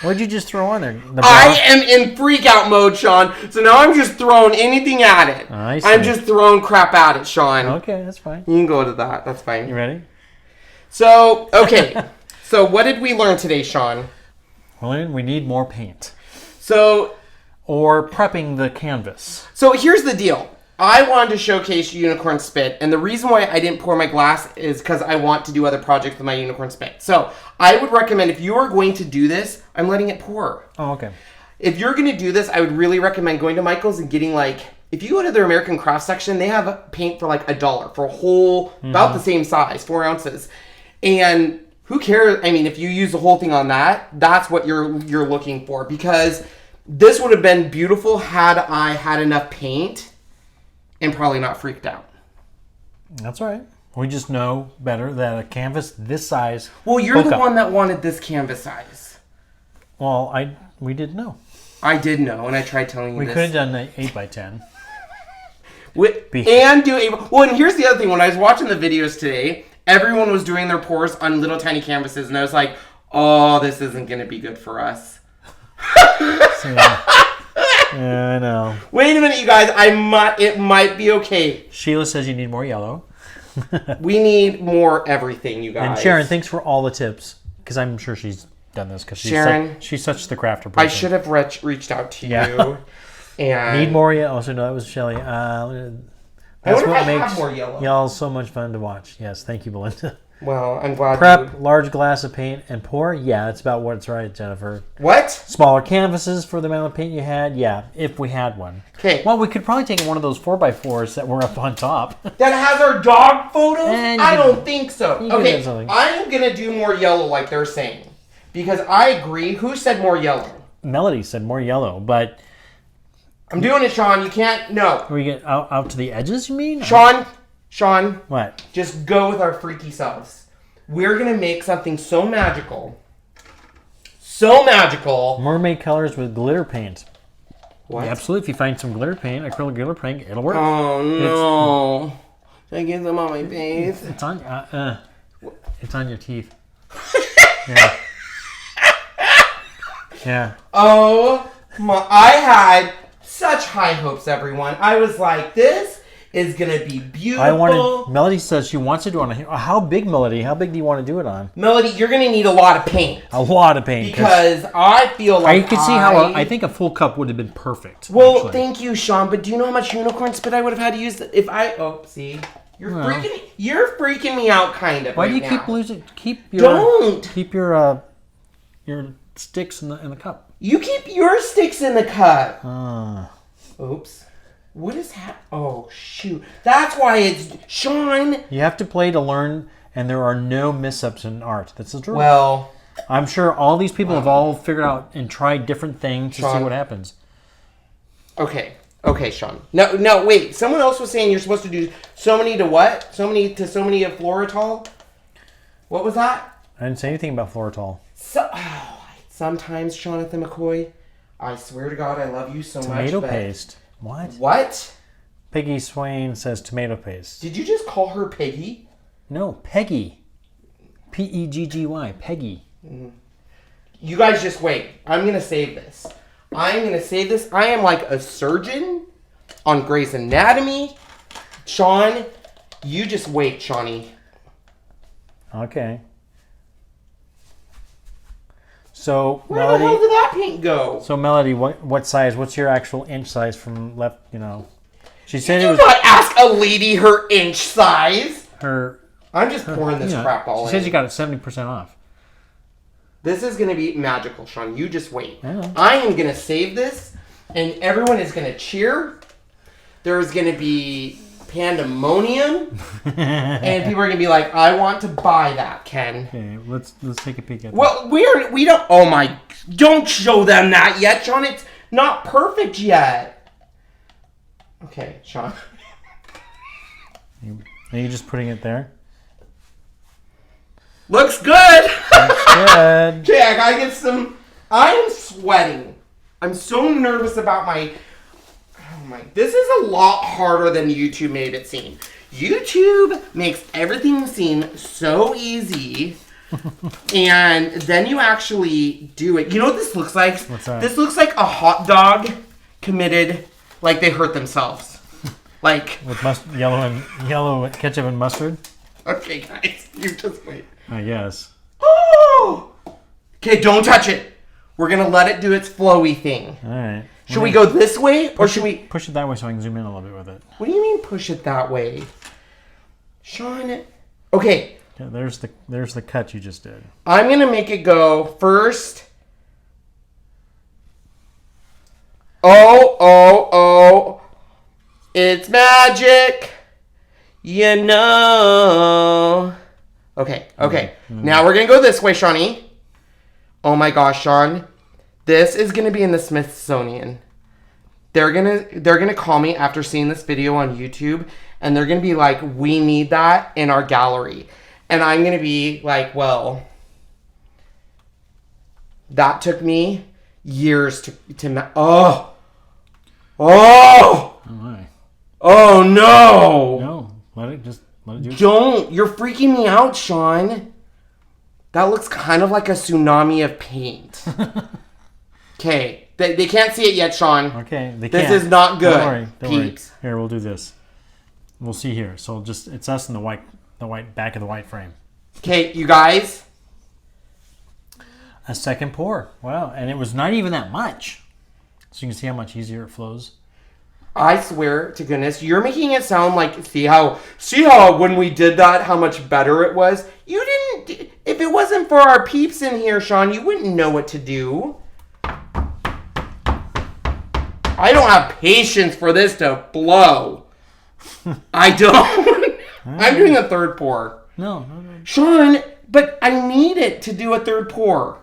What'd you just throw on there? I am in freak out mode, Sean. So now I'm just throwing anything at it. I see. I'm just throwing crap at it, Sean. Okay, that's fine. You can go to that. That's fine. You ready? So, okay. So what did we learn today, Sean? Well, we need more paint. So... Or prepping the canvas. So here's the deal. I wanted to showcase unicorn spit, and the reason why I didn't pour my glass is because I want to do other projects with my unicorn spit. So I would recommend, if you are going to do this, I'm letting it pour. Oh, okay. If you're going to do this, I would really recommend going to Michael's and getting if you go to their American craft section, they have paint for $1 for a whole, about the same size, 4 ounces. And who cares? I mean, if you use the whole thing on that, that's what you're looking for, because this would have been beautiful had I had enough paint and probably not freaked out. That's all right. We just know better that a canvas this size... Well, you're the one that wanted this canvas size. Well, we didn't know. I did know, and I tried telling you we this. We could have done an 8x10. And here's the other thing. When I was watching the videos today, everyone was doing their pours on little tiny canvases, and I was like, oh, this isn't going to be good for us. Yeah, I know. Wait a minute, you guys. It might be okay. Sheila says you need more yellow. We need more everything, you guys. And Sharon, thanks for all the tips, because I'm sure she's done this because she's such the crafter person. I should have reached out to you. And need more yellow. Also, no, that was Shelly. That's what makes more yellow. Y'all so much fun to watch. Yes, thank you, Belinda. Well, I'm glad. Prep, large glass of paint, and pour. Yeah, that's about what's right, Jennifer. What? Smaller canvases for the amount of paint you had. Yeah, if we had one. Okay. Well, we could probably take one of those 4x4s that were up on top. That has our dog photos? I don't think so. Okay, I'm going to do more yellow like they're saying. Because I agree. Who said more yellow? Melody said more yellow, but... I'm doing it, Sean. You can't... No. We get out to the edges, you mean? Sean. What? Just go with our freaky selves. We're going to make something so magical. So magical. Mermaid colors with glitter paint. What? Yeah, absolutely. If you find some glitter paint, acrylic glitter paint, it'll work. Oh, no. Should I get them on my face? It's on your teeth. Yeah. Yeah. Oh, my. I had such high hopes, everyone. I was like, this is going to be beautiful. Melody says she wants to do it on how big, Melody? How big do you want to do it on? Melody, you're going to need a lot of paint. A lot of paint. Because I feel like you can see how I think a full cup would have been perfect. Well, actually. Thank you, Sean. But do you know how much unicorn spit I would have had to use if I... Oh, see? You're freaking me out, kind of. Why do you keep losing... Keep your sticks in the cup. You keep your sticks in the cup. Oops. What is happening? Oh, shoot. That's why it's... Sean! You have to play to learn, and there are no missteps in art. That's the truth. Well, I'm sure all these people have all figured out and tried different things to see what happens. Okay. Okay, Sean. No, wait. Someone else was saying you're supposed to do so many to what? So many of Floratol? What was that? I didn't say anything about Floratol. Sometimes, Jonathan McCoy, I swear to God, I love you so much. Tomato paste. What? What? Peggy Swain says tomato paste. Did you just call her Peggy? No, Peggy. P-E-G-G-Y. Peggy. You guys just wait. I'm going to save this. I am like a surgeon on Grey's Anatomy. Sean, you just wait, Shawnee. Okay. So, Where Melody, the hell did that paint go? So, Melody, what size? What's your actual inch size from left, She said you it was... not ask a lady her inch size. I'm just pouring this crap all in. She says you got it 70% off. This is going to be magical, Sean. You just wait. Yeah. I am going to save this, and everyone is going to cheer. There's going to be pandemonium, and people are going to be like, I want to buy that, Ken. Okay, let's take a peek at that. Well, we don't... Oh, my... Don't show them that yet, Sean. It's not perfect yet. Okay, Sean. Are you just putting it there? Looks good. Looks good. Okay, I gotta get some... I am sweating. I'm so nervous about my... Oh my... This is a lot harder than YouTube made it seem. YouTube makes everything seem so easy. And then you actually do it. You know what this looks like? What's that? This looks like a hot dog committed... Like they hurt themselves. Like... With yellow ketchup and mustard? Okay, guys. You just wait. I guess. Oh! Okay, don't touch it. We're going to let it do its flowy thing. All right. Should we go this way, or should we... Push it that way so I can zoom in a little bit with it. What do you mean push it that way? Sean... Okay. Yeah, there's the cut you just did. I'm going to make it go first. Oh. It's magic. You know. Okay. Now we're going to go this way, Shawnee. Oh my gosh, Sean. This is going to be in the Smithsonian. They're gonna call me after seeing this video on YouTube, and they're going to be like, we need that in our gallery. And I'm going to be like, well, that took me years to oh my. Oh no! No, let it do it. Don't! You're freaking me out, Sean. That looks kind of like a tsunami of paint. Okay, they can't see it yet, Sean. Okay, they this can't. Is not good. Don't worry. Here, we'll do this. We'll see here. So it's us in the white back of the white frame. Okay, you guys. A second pour. Wow, and it was not even that much. So you can see how much easier it flows. I swear to goodness, you're making it sound like, see how when we did that, how much better it was? You didn't, if it wasn't for our peeps in here, Sean, you wouldn't know what to do. I don't have patience for this to blow. I don't. I'm doing a third pour. No. Sean, but I need it to do a third pour.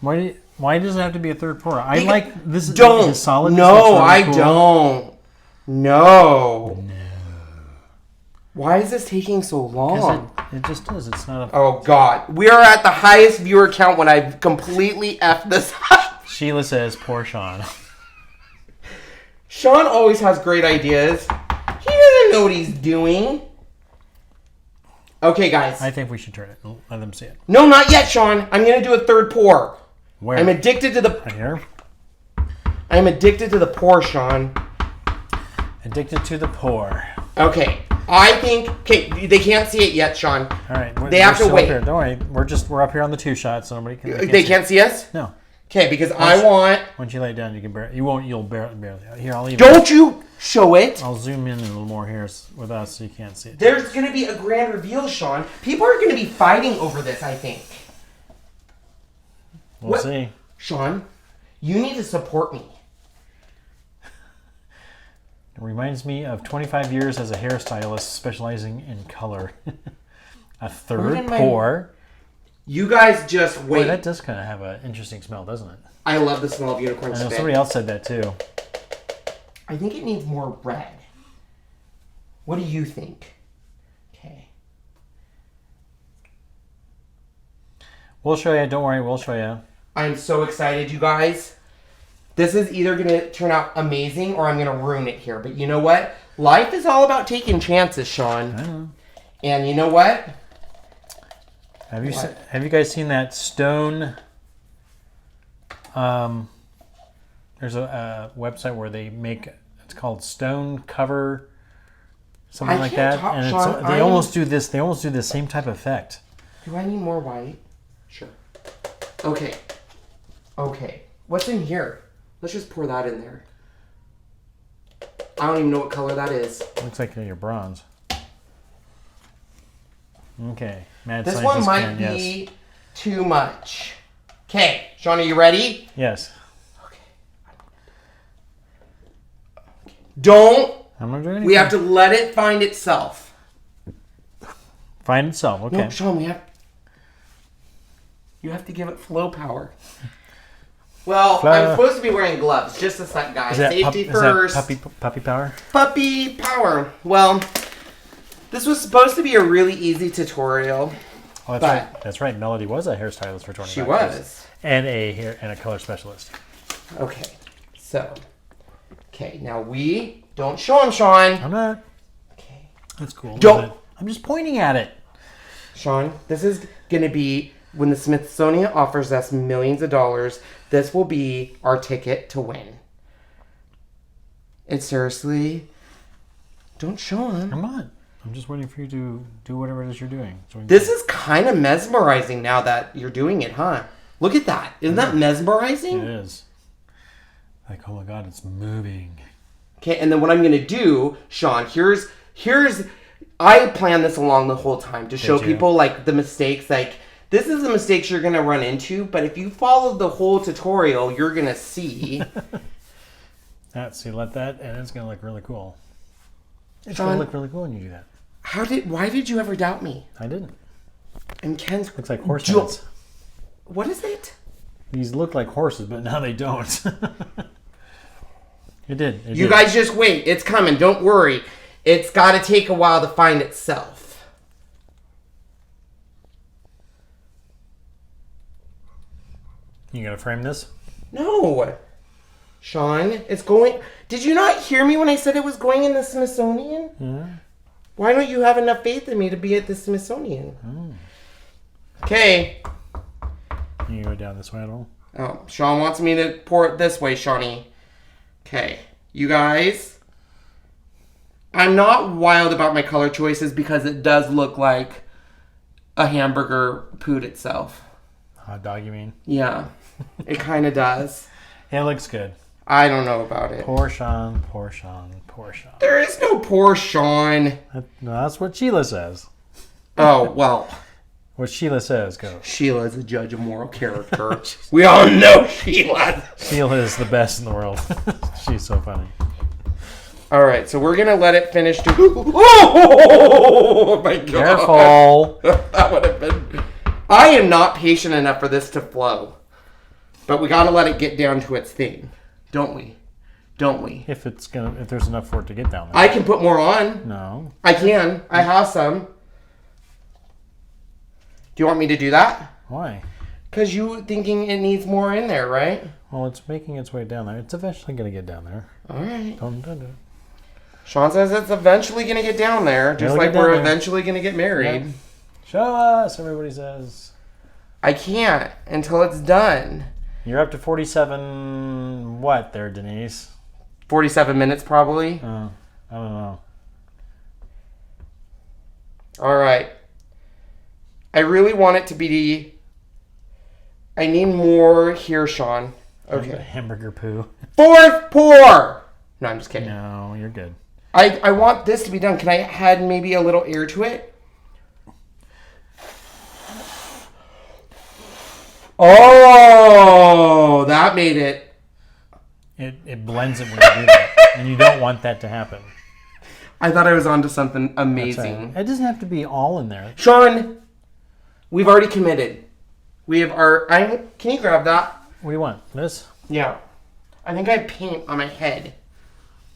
Why does it have to be a third pour? I like this. Don't. Is solid. No, I don't. No. Why is this taking so long? It just is. It's not a... Oh, God. We are at the highest viewer count when I've completely effed this up. Sheila says, poor Sean. Sean always has great ideas. He doesn't know what he's doing. Okay, guys. I think we should turn it. Let them see it. No, not yet, Sean. I'm going to do a third pour. Where? I'm addicted to the... Right here? I'm addicted to the pour, Sean. Addicted to the pour. Okay. I think... Okay, they can't see it yet, Sean. All right. They have to wait. Don't worry. We're up here on the two shot, so nobody can... They can't see us? No. Okay, because I want... Once you lay it down, you can barely... You won't... You'll barely... Here, I'll even... Don't you show it. I'll zoom in a little more here with us so you can't see it. There's going to be a grand reveal, Sean. People are going to be fighting over this, I think. We'll see. Sean, you need to support me. It reminds me of 25 years as a hairstylist specializing in color. A third pour. You guys just wait. Boy, that does kind of have an interesting smell, doesn't it? I love the smell of unicorn I know spit. somebody else said that too. I think it needs more red. What do you think? Okay. We'll show you. Don't worry. We'll show you. I'm so excited, you guys. This is either going to turn out amazing or I'm going to ruin it here. But you know what? Life is all about taking chances, Sean. I know. And you know what? Have you guys seen that stone? There's a website where they make, it's called stone cover, something like that, and Sean, they almost do this. They almost do the same type of effect. Do I need more white? Sure. Okay. Okay. What's in here? Let's just pour that in there. I don't even know what color that is. Looks like your bronze. Okay. Mad This Scientist one might can, be yes. too much. Okay, Sean, are you ready? Yes. Okay. Don't. I'm not doing anything. We have to let it find itself. Find itself. Okay. No, Sean, you have to give it flow power. Well, I'm supposed to be wearing gloves. Just a sec, guys. Safety first. Is that puppy power? Puppy power. Well, this was supposed to be a really easy tutorial. Oh, that's right. That's right. Melody was a hairstylist for 25 She years. was. And a color specialist. Okay. So, now we don't show him, Sean. I'm not. Okay. That's cool. Don't. I'm just pointing at it. Sean, this is going to be, when the Smithsonian offers us millions of dollars, this will be our ticket to win. And seriously, don't show him. I'm not. I'm just waiting for you to do whatever it is you're doing. This is kind of mesmerizing now that you're doing it, huh? Look at that. Isn't that mesmerizing? It is. Like, oh my God, it's moving. Okay, and then what I'm going to do, Sean, here's I planned this along the whole time to show people like the mistakes, like this is the mistakes you're going to run into, but if you follow the whole tutorial, you're going to see. See, let that, and it's going to look really cool. It's Sean, going to look really cool when you do that. Why did you ever doubt me? I didn't. And Ken's looks like horse heads. What is it? These look like horses, but now they don't. It did. You guys just wait. It's coming. Don't worry. It's got to take a while to find itself. You gonna frame this? No. Sean, it's going... Did you not hear me when I said it was going in the Smithsonian? Yeah. Why don't you have enough faith in me to be at the Smithsonian? Okay. Can you go down this way at all? Oh, Sean wants me to pour it this way, Shawnee. Okay. You guys, I'm not wild about my color choices because it does look like a hamburger pooed itself. Hot dog, you mean? Yeah, it kind of does. It looks good. I don't know about it. Poor Sean, poor Sean, poor Sean. There is no poor Sean. No, that's what Sheila says. Oh, well. What Sheila says goes. Sheila is a judge of moral character. We all know Sheila. Sheila is the best in the world. She's so funny. All right, so we're going to let it finish. Oh, my God. Careful. That would have been... I am not patient enough for this to flow. But we got to let it get down to its thing. Don't we? Don't we? If there's enough for it to get down there. I can put more on. No. I can. I have some. Do you want me to do that? Why? Because you thinking it needs more in there, right? Well, it's making its way down there. It's eventually going to get down there. All right. Don't do it. Sean says it's eventually going to get down there, just like we're eventually going to get married. Yep. Show us, everybody says. I can't until it's done. You're up to 47, what there, Denise? 47 minutes, probably. I don't know. All right. I really want it to be... I need more here, Sean. Okay. Hamburger poo. Fourth pour! No, I'm just kidding. No, you're good. I want this to be done. Can I add maybe a little air to it? Oh, that made it. It blends it when you do that. And you don't want that to happen. I thought I was onto something amazing. It doesn't have to be all in there. Sean, we've already committed. We have our... can you grab that? What do you want? This? Yeah. I think I have paint on my head.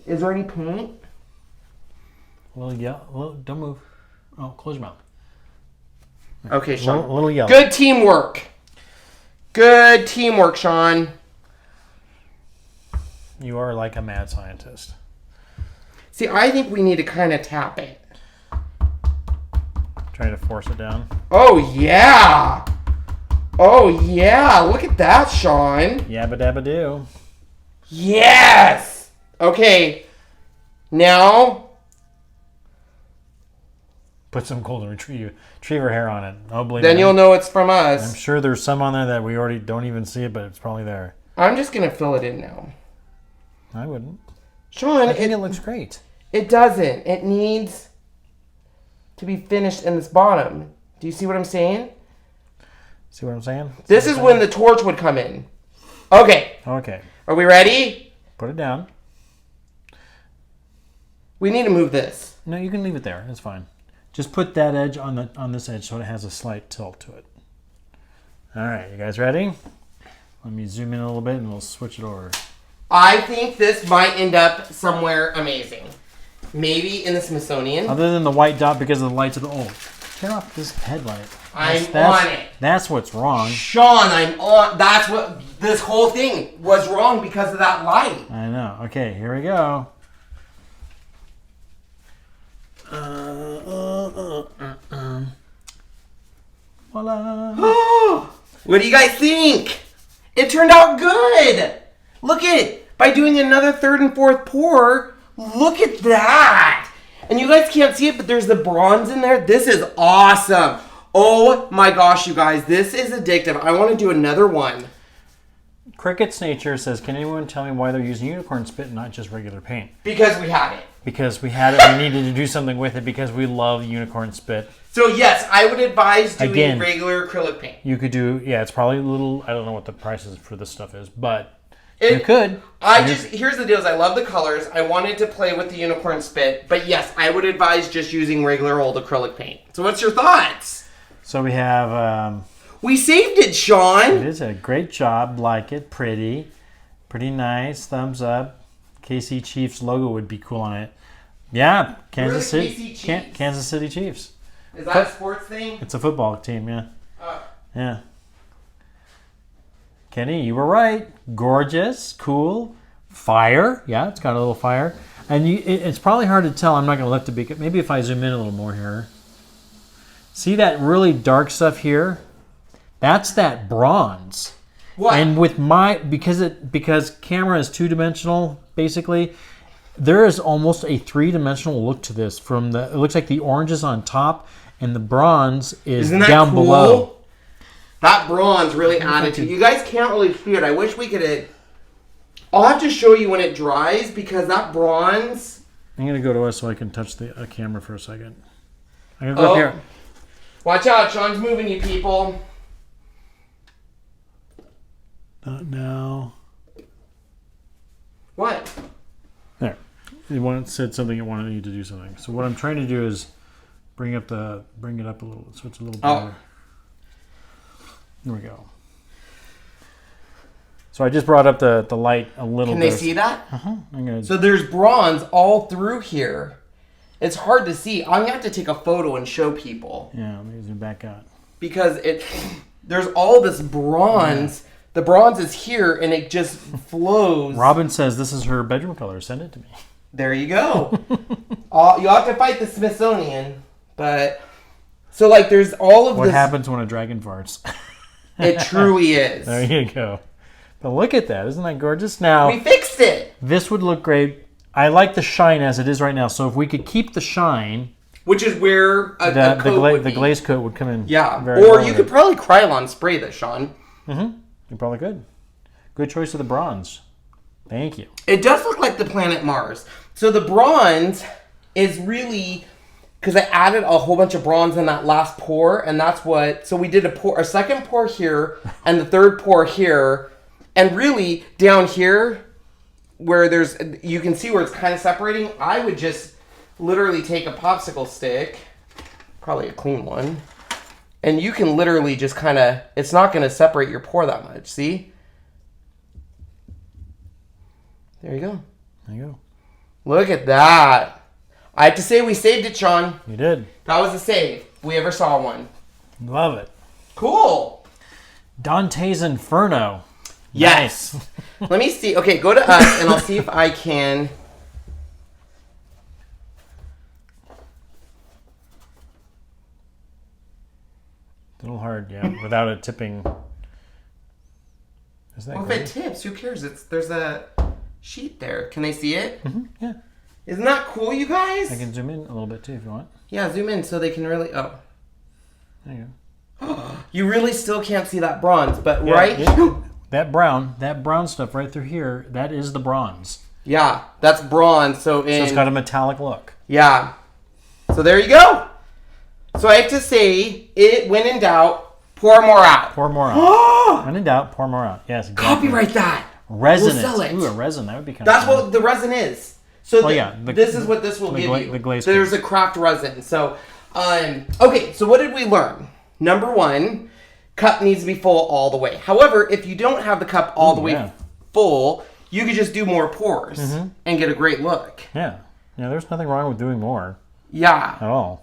Is there any paint? Well, yeah. Well, don't move. Oh, close your mouth. Okay, Sean. A little yellow. Good teamwork. Good teamwork, Sean. You are like a mad scientist. See, I think we need to kind of tap it. Trying to force it down. Oh, yeah. Oh, yeah. Look at that, Sean. Yabba dabba do. Yes. Okay. Now... Put some golden retriever hair on it. Oh, believe Then me. you'll know it's from us. I'm sure there's some on there that we already don't even see it, but it's probably there. I'm just going to fill it in now. I wouldn't. Sean, I think it looks great. It doesn't. It needs to be finished in this bottom. Do you see what I'm saying? See what I'm saying? This is when the torch would come in. Okay. Okay. Are we ready? Put it down. We need to move this. No, you can leave it there. It's fine. Just put that edge on this edge so it has a slight tilt to it. All right, you guys ready? Let me zoom in a little bit and we'll switch it over. I think this might end up somewhere amazing. Maybe in the Smithsonian. Other than the white dot because of the lights of the old. Turn off this headlight. I'm on it. That's what's wrong. Sean, I'm on. That's what this whole thing was wrong because of that light. I know. Okay, here we go. Voila. What do you guys think? It turned out good. Look at it. By doing another third and fourth pour, look at that. And you guys can't see it, but there's the bronze in there. This is awesome. Oh my gosh, you guys. This is addictive. I want to do another one. Cricket's Nature says, can anyone tell me why they're using unicorn spit and not just regular paint? Because we had it. Because we had it, we needed to do something with it because we love unicorn spit. So yes, I would advise doing Again, regular acrylic paint. You could do, yeah, it's probably a little, I don't know what the prices for this stuff is, but you could. Here's the deal is I love the colors. I wanted to play with the unicorn spit, but yes, I would advise just using regular old acrylic paint. So what's your thoughts? So we have... we saved it, Sean. It is a great job. Like it. Pretty nice. Thumbs up. KC Chiefs logo would be cool on it. Yeah, Kansas City Chiefs. Is that a sports thing? It's a football team, yeah. Yeah. Kenny, you were right. Gorgeous, cool, fire. Yeah, it's got a little fire. And it's probably hard to tell. I'm not going to let the beacon. Maybe if I zoom in a little more here. See that really dark stuff here? That's that bronze. What? And with because camera is two-dimensional, basically, there is almost a three-dimensional look to this. It looks like the orange is on top and the bronze is down cool? below. That bronze really added to it. You guys can't really see it. I wish we could. I'll have to show you when it dries because that bronze. I'm gonna go to us so I can touch the camera for a second. I'm gonna go up here. Watch out, Sean's moving you people. Not now. What? There. It said something. It wanted you to do something. So what I'm trying to do is bring it up a little, so it's a little better. There we go. So I just brought up the light a little bit. Can they see that? Uh-huh. So there's bronze all through here. It's hard to see. I'm going to have to take a photo and show people. Yeah, let me zoom back out. Because there's all this bronze. Yeah. The bronze is here and it just flows. Robin says this is her bedroom color. Send it to me. There you go. You'll have to fight the Smithsonian. But, so like there's all of this. What happens when a dragon farts? It truly is. There you go. But look at that. Isn't that gorgeous? Now, we fixed it. This would look great. I like the shine as it is right now. So if we could keep the shine. Which is where the glaze coat would come in. Yeah. Or you could probably Krylon spray this, Sean. Mm-hmm. You probably could. Good choice of the bronze. Thank you. It does look like the planet Mars. So the bronze is really, because I added a whole bunch of bronze in that last pour, and that's what, so we did a second pour here, and the third pour here, and really down here, where you can see where it's kind of separating, I would just literally take a popsicle stick, probably a clean one, And you can literally just kind of, it's not going to separate your pour that much. See? There you go. There you go. Look at that. I have to say we saved it, Sean. You did. That was a save. If we ever saw one. Love it. Cool. Dante's Inferno. Yes. Nice. Let me see. Okay, go to us and I'll see if I can. A little hard, yeah, without it tipping. Is that Well, if it tips, who cares? There's a sheet there. Can they see it? Mm-hmm. Yeah. Isn't that cool, you guys? I can zoom in a little bit too if you want. Yeah, zoom in so they can really. Oh. There you go. You really still can't see that bronze, but Yeah, right? yeah. That brown stuff right through here, that is the bronze. Yeah, that's bronze. So it's got a metallic look. Yeah. So there you go. So I have to say, when in doubt, pour more out. Pour more out. When in doubt, pour more out. Yes, exactly. Copyright that. Resin. We'll sell it. Ooh, a resin. That would be kind That's of fun. what the resin is. So yeah, this is what this will give you. The glaze. So there's a craft resin. So, okay. So what did we learn? Number one, cup needs to be full all the way. However, if you don't have the cup all the way full, you could just do more pours and get a great look. Yeah. Yeah. There's nothing wrong with doing more. Yeah. At all.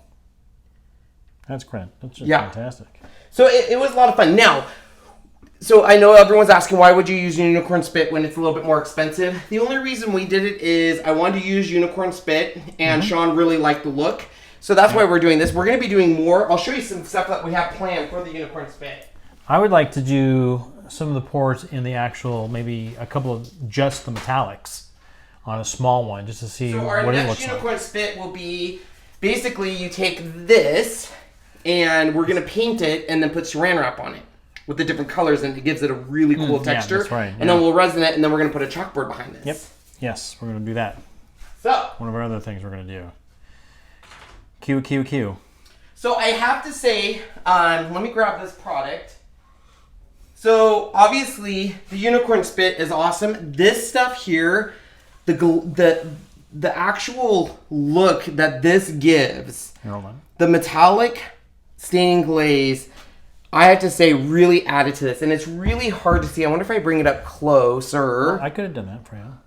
That's great. That's just fantastic. So it was a lot of fun. Now, so I know everyone's asking, why would you use unicorn spit when it's a little bit more expensive? The only reason we did it is I wanted to use unicorn spit, and Sean really liked the look. So that's why we're doing this. We're going to be doing more. I'll show you some stuff that we have planned for the unicorn spit. I would like to do some of the pours in the actual, maybe a couple of just the metallics on a small one, just to see what it looks like. So our next unicorn spit will be, basically you take this, and we're going to paint it and then put saran wrap on it with the different colors, and it gives it a really cool texture. That's right. And then we'll resin it, and then we're going to put a chalkboard behind this. Yep. Yes, we're going to do that. So one of our other things we're going to do. Q. So I have to say, let me grab this product. So obviously the unicorn spit is awesome. This stuff here, the actual look that this gives, the metallic staining glaze, I have to say really added to this, and it's really hard to see. I wonder if I bring it up closer. I could have done that for you.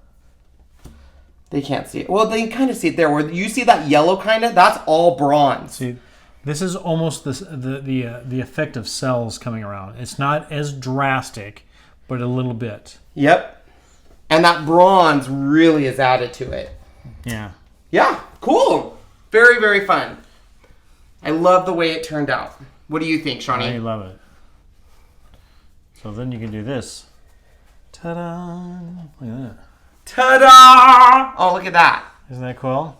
They can't see it. Well, they kind of see it there. Where you see that yellow kind of, that's all bronze. See, this is almost the effect of cells coming around. It's not as drastic, but a little bit. Yep. And that bronze really is added to it. Yeah. Yeah, cool. Very, very fun. I love the way it turned out. What do you think, Shawnee? I love it. So then you can do this. Ta-da! Look at that. Ta-da! Oh, look at that. Isn't that cool?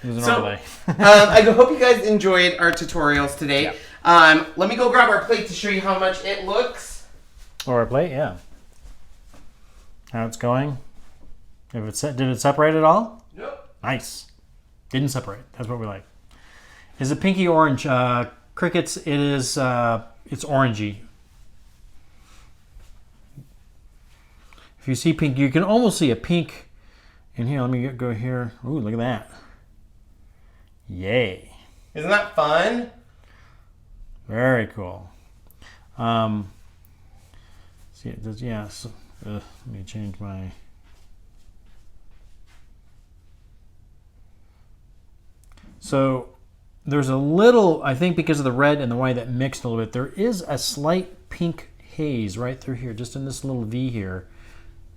It was an overlay. I hope you guys enjoyed our tutorials today. Yeah. Let me go grab our plate to show you how much it looks. Or our plate, yeah. How it's going. Did it separate at all? Nope. Nice. Didn't separate. That's what we like. Is it pinky orange? Cricuts, it is, it's orangey. If you see pink, you can almost see a pink in here. Let me go here. Ooh, look at that. Yay. Isn't that fun? Very cool. See, it does, yeah. So, let me change my... So there's a little, I think because of the red and the white that mixed a little bit, there is a slight pink haze right through here, just in this little V here.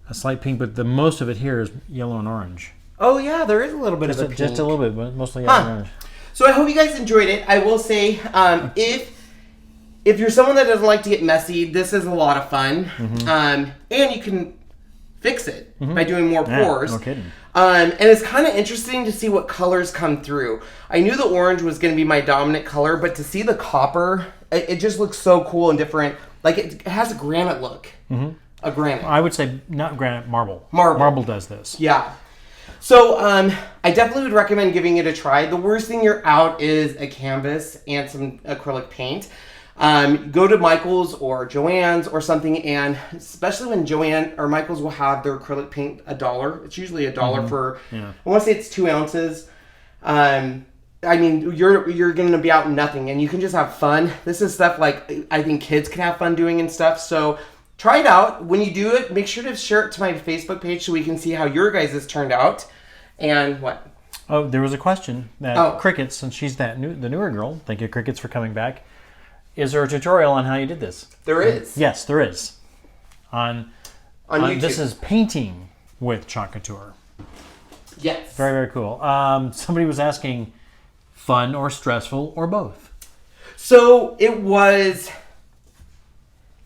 A slight pink, but the most of it here is yellow and orange. Oh yeah, there is a little bit of a pink. Just a little bit, but mostly yellow and orange. So I hope you guys enjoyed it. I will say, if you're someone that doesn't like to get messy, this is a lot of fun. And you can fix it by doing more pours. No kidding. And it's kind of interesting to see what colors come through. I knew the orange was going to be my dominant color, but to see the copper, it just looks so cool and different. Like it has a granite look. A granite. I would say not granite, marble. Marble does this. Yeah. So I definitely would recommend giving it a try. The worst thing you're out is a canvas and some acrylic paint. Go to Michael's or Joann's or something, and especially when Joann or Michael's will have their acrylic paint $1. It's usually $1 for, I want to say it's 2 ounces. I mean, you're going to be out nothing, and you can just have fun. This is stuff like I think kids can have fun doing and stuff. So try it out. When you do it, make sure to share it to my Facebook page so we can see how your guys' turned out. And what? Oh, there was a question that Cricut, since she's the newer girl, thank you Crickets for coming back. Is there a tutorial on how you did this? There is. Yes, there is. On YouTube. This is painting with Chalk Couture. Yes. Very, very cool. Somebody was asking, fun or stressful or both? So it was...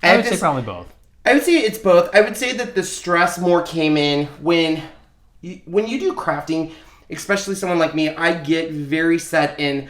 I would say probably both. I would say it's both. I would say that the stress more came in when you do crafting, especially someone like me, I get very set in,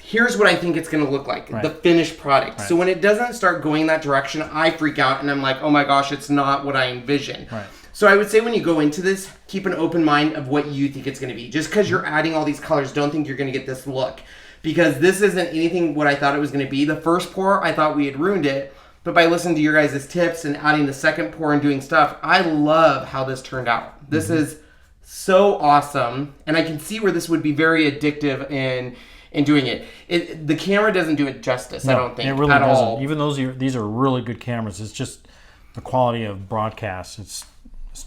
here's what I think it's going to look like, the finished product. Right. So when it doesn't start going that direction, I freak out and I'm like, oh my gosh, it's not what I envisioned. Right. So I would say when you go into this, keep an open mind of what you think it's going to be. Just because you're adding all these colors, don't think you're going to get this look. Because this isn't anything what I thought it was going to be. The first pour, I thought we had ruined it. But by listening to your guys' tips and adding the second pour and doing stuff, I love how this turned out. This is so awesome. And I can see where this would be very addictive in doing it. The camera doesn't do it justice, I don't think, it really at doesn't. all. Even though these are really good cameras, it's just the quality of broadcast. It's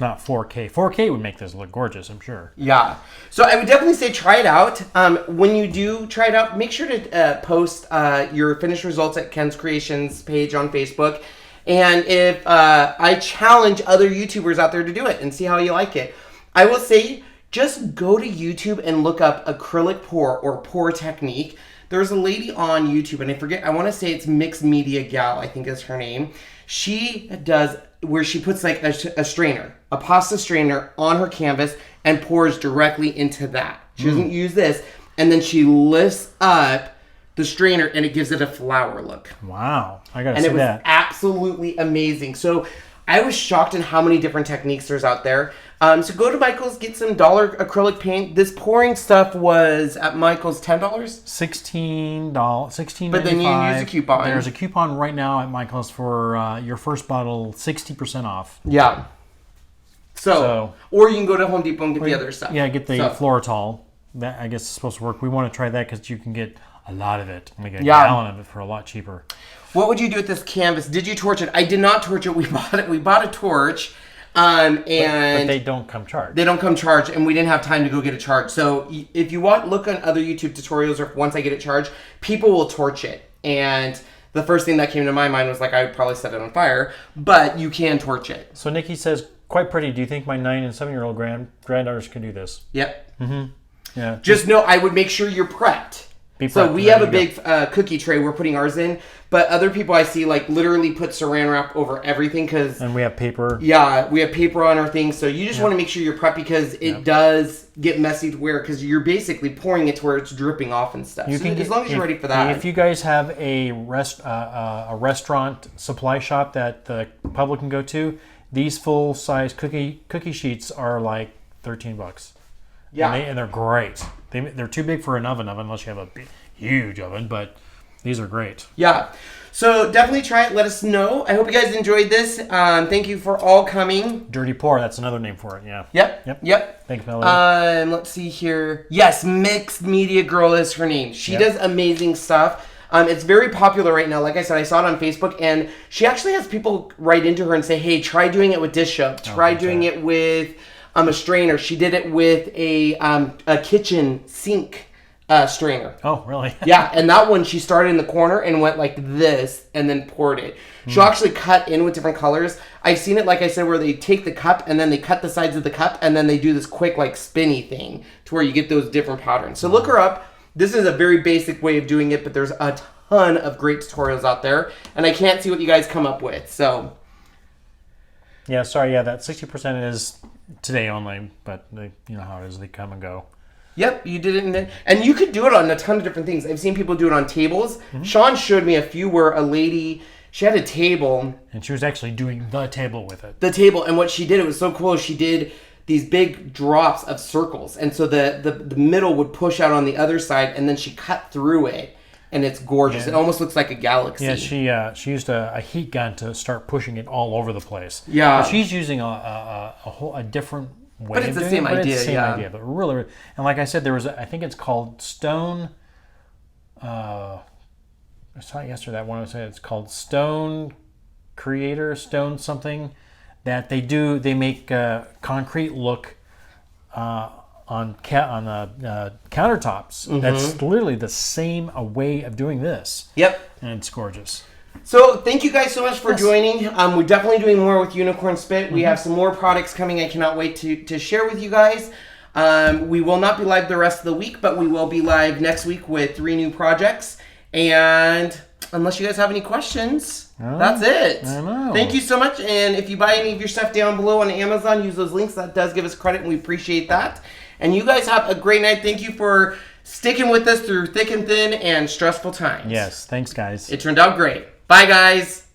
not 4K. 4K would make this look gorgeous, I'm sure. Yeah. So I would definitely say try it out. When you do try it out, make sure to post your finished results at Ken's Creations page on Facebook. And if I challenge other YouTubers out there to do it and see how you like it. I will say, just go to YouTube and look up acrylic pour or pour technique. There's a lady on YouTube, and I want to say it's Mixed Media Gal, I think is her name. She does where she puts like a strainer, a pasta strainer on her canvas and pours directly into that. She doesn't use this. And then she lifts up the strainer and it gives it a flower look. Wow. I got to see that. And it was absolutely amazing. So I was shocked in how many different techniques there's out there. So go to Michael's, get some $1 acrylic paint. This pouring stuff was at Michael's $10? $16. $16.95. But then you use a coupon. There's a coupon right now at Michael's for your first bottle, 60% off. Yeah. So, or you can go to Home Depot and get the other stuff. Yeah, get the Floratol. That I guess is supposed to work. We want to try that because you can get a lot of it. We get a gallon of it for a lot cheaper. What would you do with this canvas? Did you torch it? I did not torch it. We bought it. We bought a torch. But they don't come charged. They don't come charged, and we didn't have time to go get it charged. So if you look on other YouTube tutorials, or once I get it charged, people will torch it. And the first thing that came to my mind was like, I would probably set it on fire, but you can torch it. So Nikki says, quite pretty. Do you think my 9 and 7-year-old granddaughters can do this? Yep. Mm-hmm. Yeah. Just know I would make sure you're prepped. So we have a big cookie tray we're putting ours in, but other people I see like literally put saran wrap over everything and we have paper. Yeah, we have paper on our things, so you just want to make sure you're prepped because it does get messy to wear because you're basically pouring it to where it's dripping off and stuff. As long as you're ready for that. If you guys have a restaurant supply shop that the public can go to, these full size cookie sheets are like $13. Yeah, and they're great. They're too big for an oven unless you have a huge oven, but these are great. Yeah, so definitely try it. Let us know. I hope you guys enjoyed this. Thank you for all coming. Dirty Pour, that's another name for it, yeah. Yep. Thanks, Melody. Let's see here. Yes, Mixed Media Girl is her name. She does amazing stuff. It's very popular right now. Like I said, I saw it on Facebook, and she actually has people write into her and say, hey, try doing it with dish soap. Try doing it with... a strainer. She did it with a kitchen sink strainer. Oh, really? Yeah, and that one she started in the corner and went like this and then poured it. She'll actually cut in with different colors. I've seen it, like I said, where they take the cup and then they cut the sides of the cup and then they do this quick like spinny thing to where you get those different patterns. So look her up. This is a very basic way of doing it, but there's a ton of great tutorials out there, and I can't see what you guys come up with. So yeah, sorry, that 60% is today only, but you know how it is, they come and go. Yep, you did it, and you could do it on a ton of different things. I've seen people do it on tables. Sean showed me a few where a lady, she had a table. And she was actually doing the table with it. The table, and what she did, it was so cool, she did these big drops of circles, and so the middle would push out on the other side, and then she cut through it. And it's gorgeous. It almost looks like a galaxy. Yeah, she used a heat gun to start pushing it all over the place. Yeah. But she's using a different way But it's of the doing same it, but idea, it's the same yeah. idea. But really, and like I said, there was, I think it's called Stone. I saw it yesterday. That one I was saying, it's called Stone Creator, Stone something. That they make concrete look on the countertops. That's literally the same way of doing this. Yep. And it's gorgeous. So thank you guys so much for joining. We're definitely doing more with Unicorn Spit. We have some more products coming. I cannot wait to share with you guys. We will not be live the rest of the week, but we will be live next week with 3 new projects. And unless you guys have any questions, that's it. I know. Thank you so much. And if you buy any of your stuff down below on Amazon, use those links. That does give us credit, and we appreciate that. And you guys have a great night. Thank you for sticking with us through thick and thin and stressful times. Yes. Thanks, guys. It turned out great. Bye, guys.